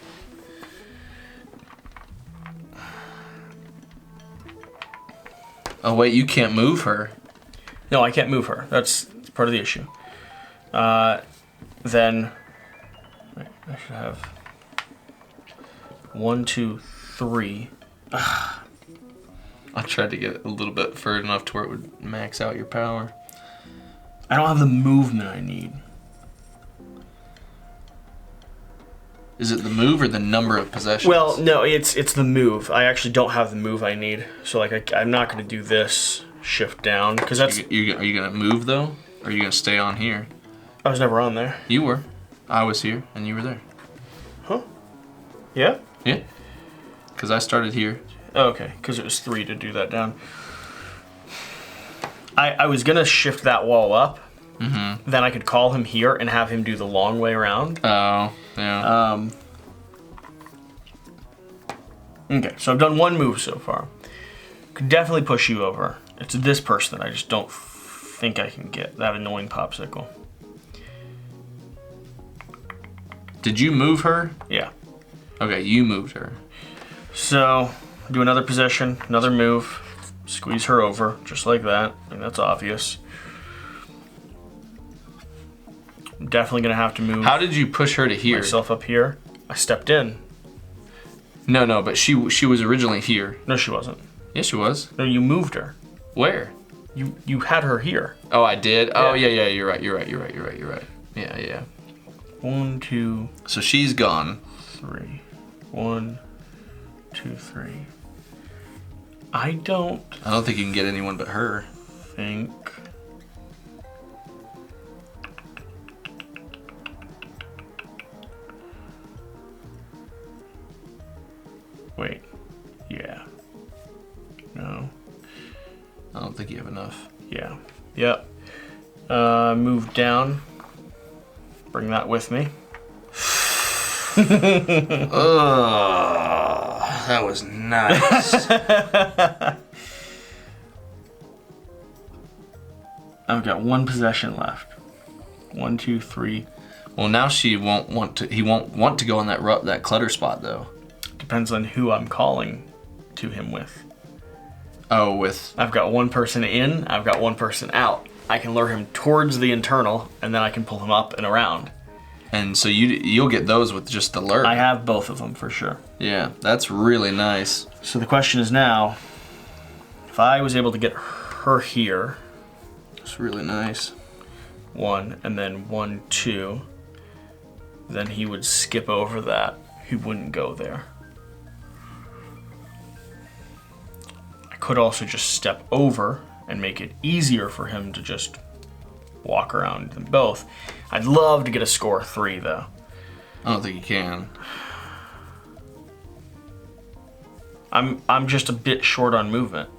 Oh wait, you can't move her. No, I can't move her. That's part of the issue. Then wait, I should have 1, 2, 3. I tried to get a little bit further enough to where it would max out your power. I don't have the movement I need. Is it the move or the number of possessions? Well, no, it's the move. I actually don't have the move I need. So like I'm not going to do this shift down because that's. Are you going to move though, or are you going to stay on here? I was never on there. You were. I was here and you were there. Huh? Yeah. Yeah. Because I started here. Oh, okay, because it was 3 to do that down. I was gonna shift that wall up. Mm-hmm. Then I could call him here and have him do the long way around. Oh, yeah. Okay, so I've done 1 move so far. Could definitely push you over. It's this person that I just don't think I can get. That annoying popsicle. Did you move her? Yeah. Okay, you moved her. So do another position, another move. Squeeze her over, just like that. I think that's obvious. I'm definitely gonna have to move. How did you push her to here? Myself up here. I stepped in. No, but she was originally here. No, she wasn't. Yes, she was. No, you moved her. Where? You had her here. Oh, I did? Oh, Yeah. yeah, you're right. Yeah. 1, 2, So she's gone. 3. 1, 2, 3. I don't I don't think you can get anyone but her. think. Wait. Yeah. No. I don't think you have enough. Yeah. Yep. Move down. Bring that with me. Oh, that was nice. I've got one possession left. 1, 2, 3. Well, now he won't want to go on that clutter spot though. Depends on who I'm calling to him with. Oh, with I've got one person in, I've got one person out. I can lure him towards the internal, and then I can pull him up and around. and so you'll get those with just the lure. I have both of them for sure. Yeah, that's really nice. So the question is now, if I was able to get her here, It's really nice. 1, and then 1, 2, then he would skip over that. He wouldn't go there. I could also just step over and make it easier for him to just walk around them both. I'd love to get a score 3 though. I don't think you can. I'm just a bit short on movement.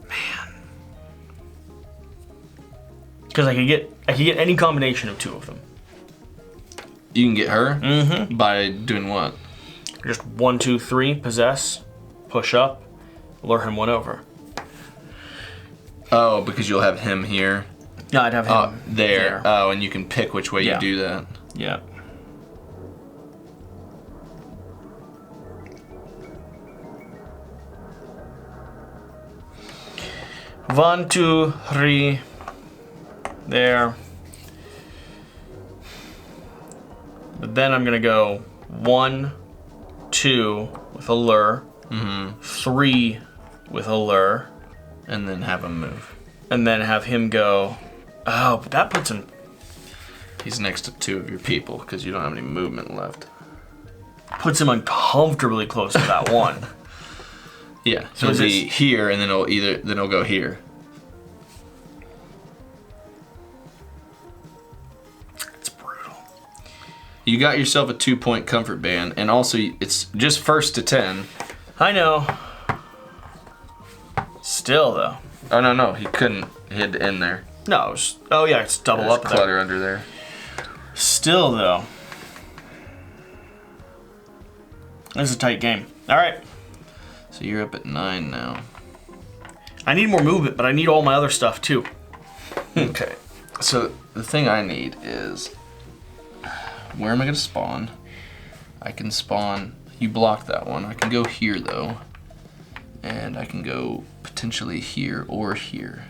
Man. Because I could get any combination of 2 of them. You can get her by doing what? Just 1, 2, 3, possess, push up, lure him 1 over. Oh, because you'll have him here. No, I'd have him there. Oh, and you can pick which way Yeah. you do that. Yeah. One, two, three. There. But then I'm gonna go 1, 2 with a lure. 3 with a lure. And then have him move. And then have him go. Oh, but that puts him. He's next to 2 of your people because you don't have any movement left. Puts him uncomfortably close to that 1. Yeah, So so is he'll be this- here, and then he'll go here. It's brutal. You got yourself a 2-point comfort band, and also it's just first to 10. I know. Still though. Oh no, he couldn't. He had to end there. No. Oh yeah, it's double There's up there. clutter under there. Still though. This is a tight game. All right. So you're up at 9 now. I need more movement, but I need all my other stuff too. Okay. So the thing I need is, where am I gonna spawn? I can spawn. You blocked that one. I can go here though, and I can go potentially here or here.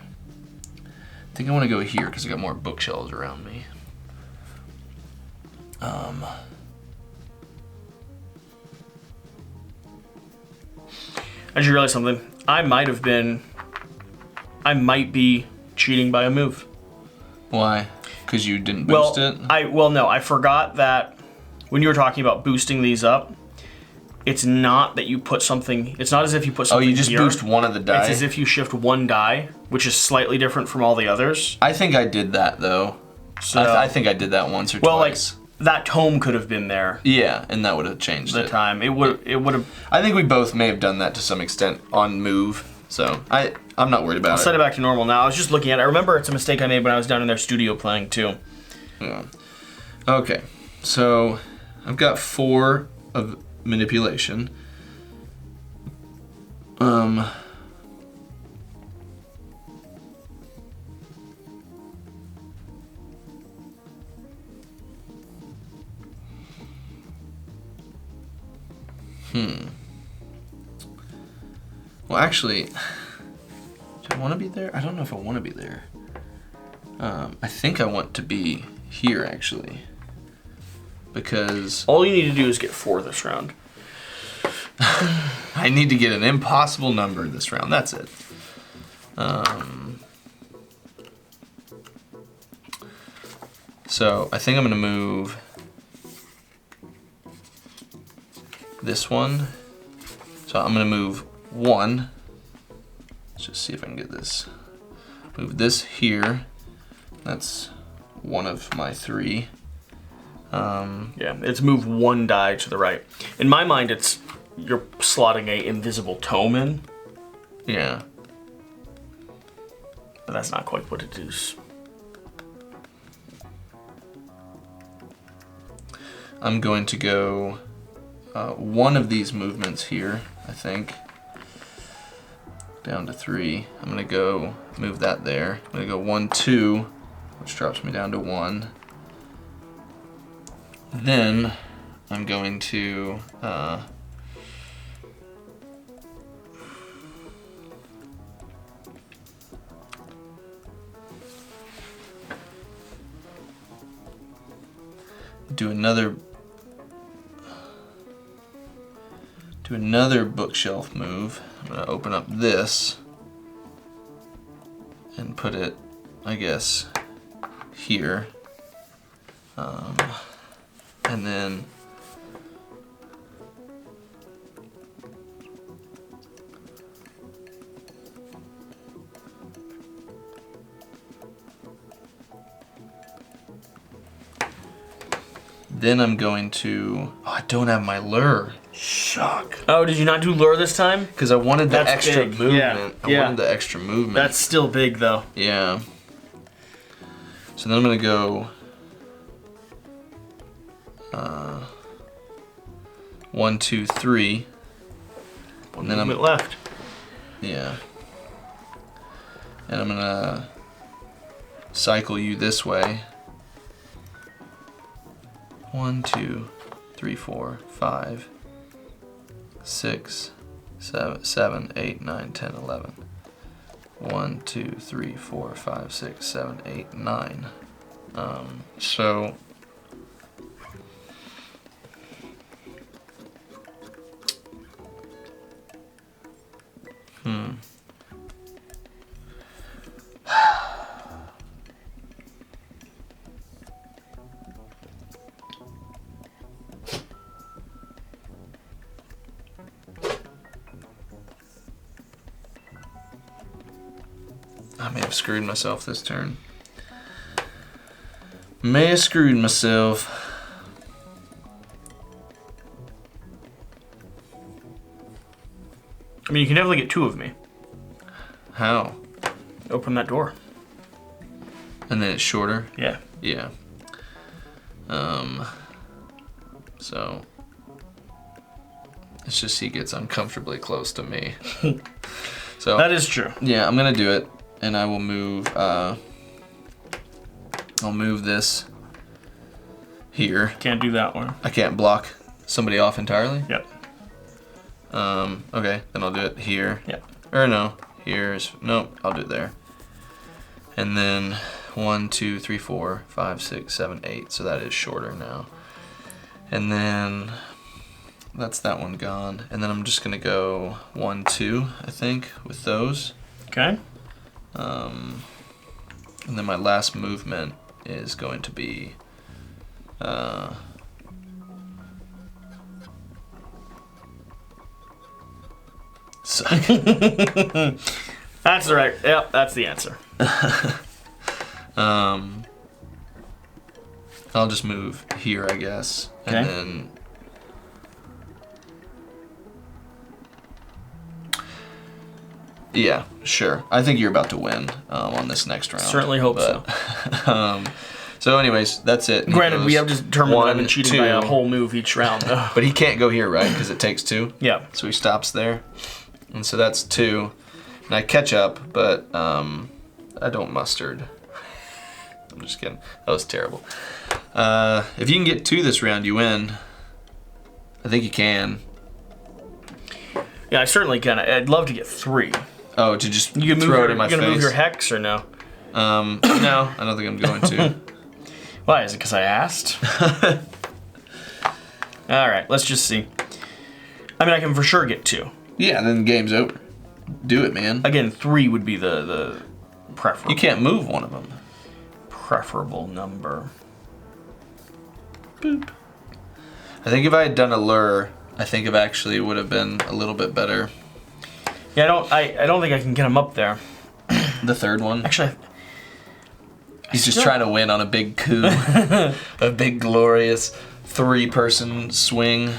I think I want to go here because I got more bookshelves around me. I just realized something. I might be cheating by a move. Why? Because you didn't boost it? No, I forgot that when you were talking about boosting these up, it's not that you put something. It's not as if you put Oh, something. you just here. boost one of the die? It's as if you shift 1 die, which is slightly different from all the others. I think I did that though. So, I think I did that once or well, twice. like that tome could have been there Yeah, and that would have changed the it. time. It would have. I think we both may have done that to some extent on move. So I'm not worried about Set it. it back to normal now. I was just looking at it. I remember it's a mistake I made when I was down in their studio playing too. Yeah. Okay, so I've got 4 of manipulation. Well, actually, do I want to be there? I don't know if I want to be there. I think I want to be here, actually. Because... All you need to do is get 4 this round. I need to get an impossible number this round. That's it. So, I think I'm going to move this one. So, I'm going to move 1. Let's just see if I can get this. Move this here. That's one of my 3. Yeah, it's move 1 die to the right. In my mind, it's you're slotting a invisible tome in, Yeah. but that's not quite what it is. I'm going to go one of these movements here, I think. Down to 3. I'm going to go move that there. I'm going to go 1, 2, which drops me down to 1. Then I'm going to do another bookshelf move. I'm going to open up this and put it, I guess, here. And then I'm going to... Oh, I don't have my lure. Shuck. Oh, did you not do lure this time? Because I wanted the That's extra big. movement. Yeah. I wanted the extra movement. That's still big, though. Yeah. So then I'm going to go... 1, 2, 3. One then movement left. Yeah. And I'm going to cycle you this way. 1, 2, 3, 4, 5, 6, 7, 8, 9, 10, 11. 1, 2, 3, 4, 5, 6, 7, 8, 9. So I may have screwed myself this turn. May have screwed myself. I mean, you can definitely get 2 of me. How? Open that door. And then it's shorter? Yeah. Yeah. So it's just he gets uncomfortably close to me. So That is true. yeah, I'm gonna do it, and I will move. I'll move this here. Can't do that one. I can't block somebody off entirely. Yep. Okay, then I'll do it here. Yep. Or no, here's nope. I'll do it there. And then 1, 2, 3, 4, 5, 6, 7, 8. So that is shorter now. And then that's that one gone. And then I'm just gonna go 1, 2, I think, with those. Okay. And then my last movement is going to be suck. That's the right. Yep, that's the answer. I'll just move here, I guess, and Okay. then yeah, sure. I think you're about to win on this next round. Certainly hope so. So, anyways, that's it. And he Granted, we goes have to determine that I've been 1, cheating by a 2. whole move each round, though. But he can't go here, right? Because it takes 2. Yeah. So he stops there, and so that's 2. And I catch up, but I don't mustard. I'm just kidding. That was terrible. If you can get 2 this round, you win. I think you can. Yeah, I certainly can. I'd love to get 3. Oh, to just You can throw it in my face? You gonna move your hex or no? No, I don't think I'm going to. Why? Is it because I asked? All right, let's just see. I mean, I can for sure get 2. Yeah, then the game's over. Do it, man. Again, 3 would be the preferable. You can't move one of them. Preferable number. Boop. I think if I had done a lure, I think it actually would have been a little bit better. Yeah, I don't think I can get him up there. The third one? Actually, he's just trying to win on a big coup. A big, glorious 3-person swing.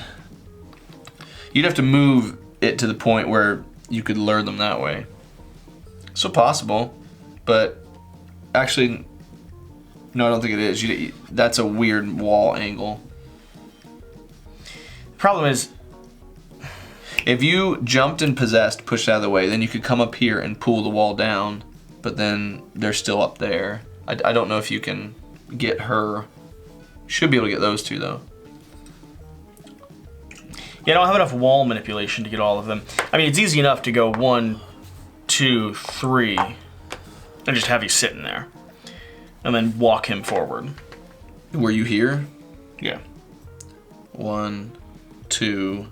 You'd have to move it to the point where you could lure them that way. So possible, but actually, no, I don't think it is. That's a weird wall angle. the problem is, If you jumped and possessed, pushed out of the way, then you could come up here and pull the wall down, but then they're still up there. I don't know if you can get her. Should be able to get those 2 though. yeah, I don't have enough wall manipulation to get all of them. I mean, it's easy enough to go 1, 2, 3, and just have you sitting there, and then walk him forward. Were you here? Yeah. 1, 2,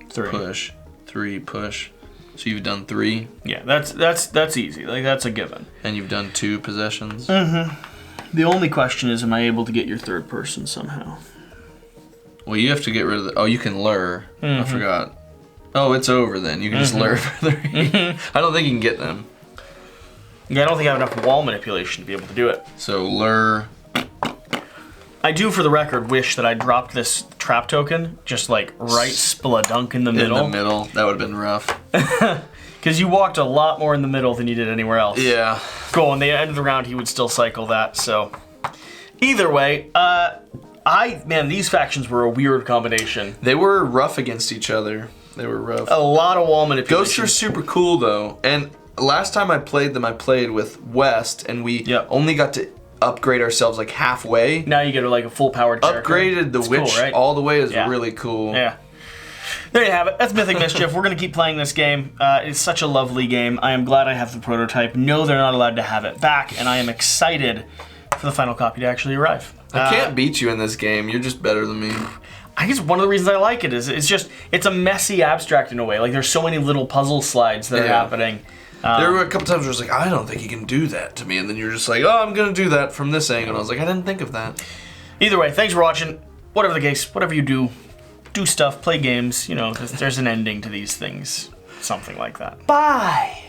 3. push, 3, push. So you've done 3, Yeah, that's easy. Like, that's a given. and you've done 2 possessions. The only question is, am I able to get your 3rd person somehow? Well, you have to get rid of the. Oh, you can lure. I forgot. Oh, it's over then. You can just lure for 3. I don't think you can get them. Yeah, I don't think I have enough wall manipulation to be able to do it. So lure. I do, for the record, wish that I dropped this trap token just like right spladunk in the middle. In the middle. That would have been rough. Because you walked a lot more in the middle than you did anywhere else. Yeah. Cool, and the end of the round he would still cycle that, so. Either way, man, these factions were a weird combination. They were rough against each other. They were rough. A lot of wall manipulation. Ghosts are super cool though. And last time I played them, I played with West, and we only got to upgrade ourselves like halfway. Now you get like a full powered character. Upgraded the It's witch cool, right? all the way is really cool. Yeah. There you have it. That's Mythic Mischief. We're going to keep playing this game. It's such a lovely game. I am glad I have the prototype. No, they're not allowed to have it back, and I am excited for the final copy to actually arrive. I can't beat you in this game. You're just better than me. I guess one of the reasons I like it is it's a messy abstract in a way. Like, there's so many little puzzle slides that are happening. There were a couple times where I was like, I don't think you can do that to me. And then you're just like, oh, I'm going to do that from this angle. And I was like, I didn't think of that. Either way, thanks for watching. Whatever the case, whatever you do stuff, play games. You know, there's an ending to these things. Something like that. Bye!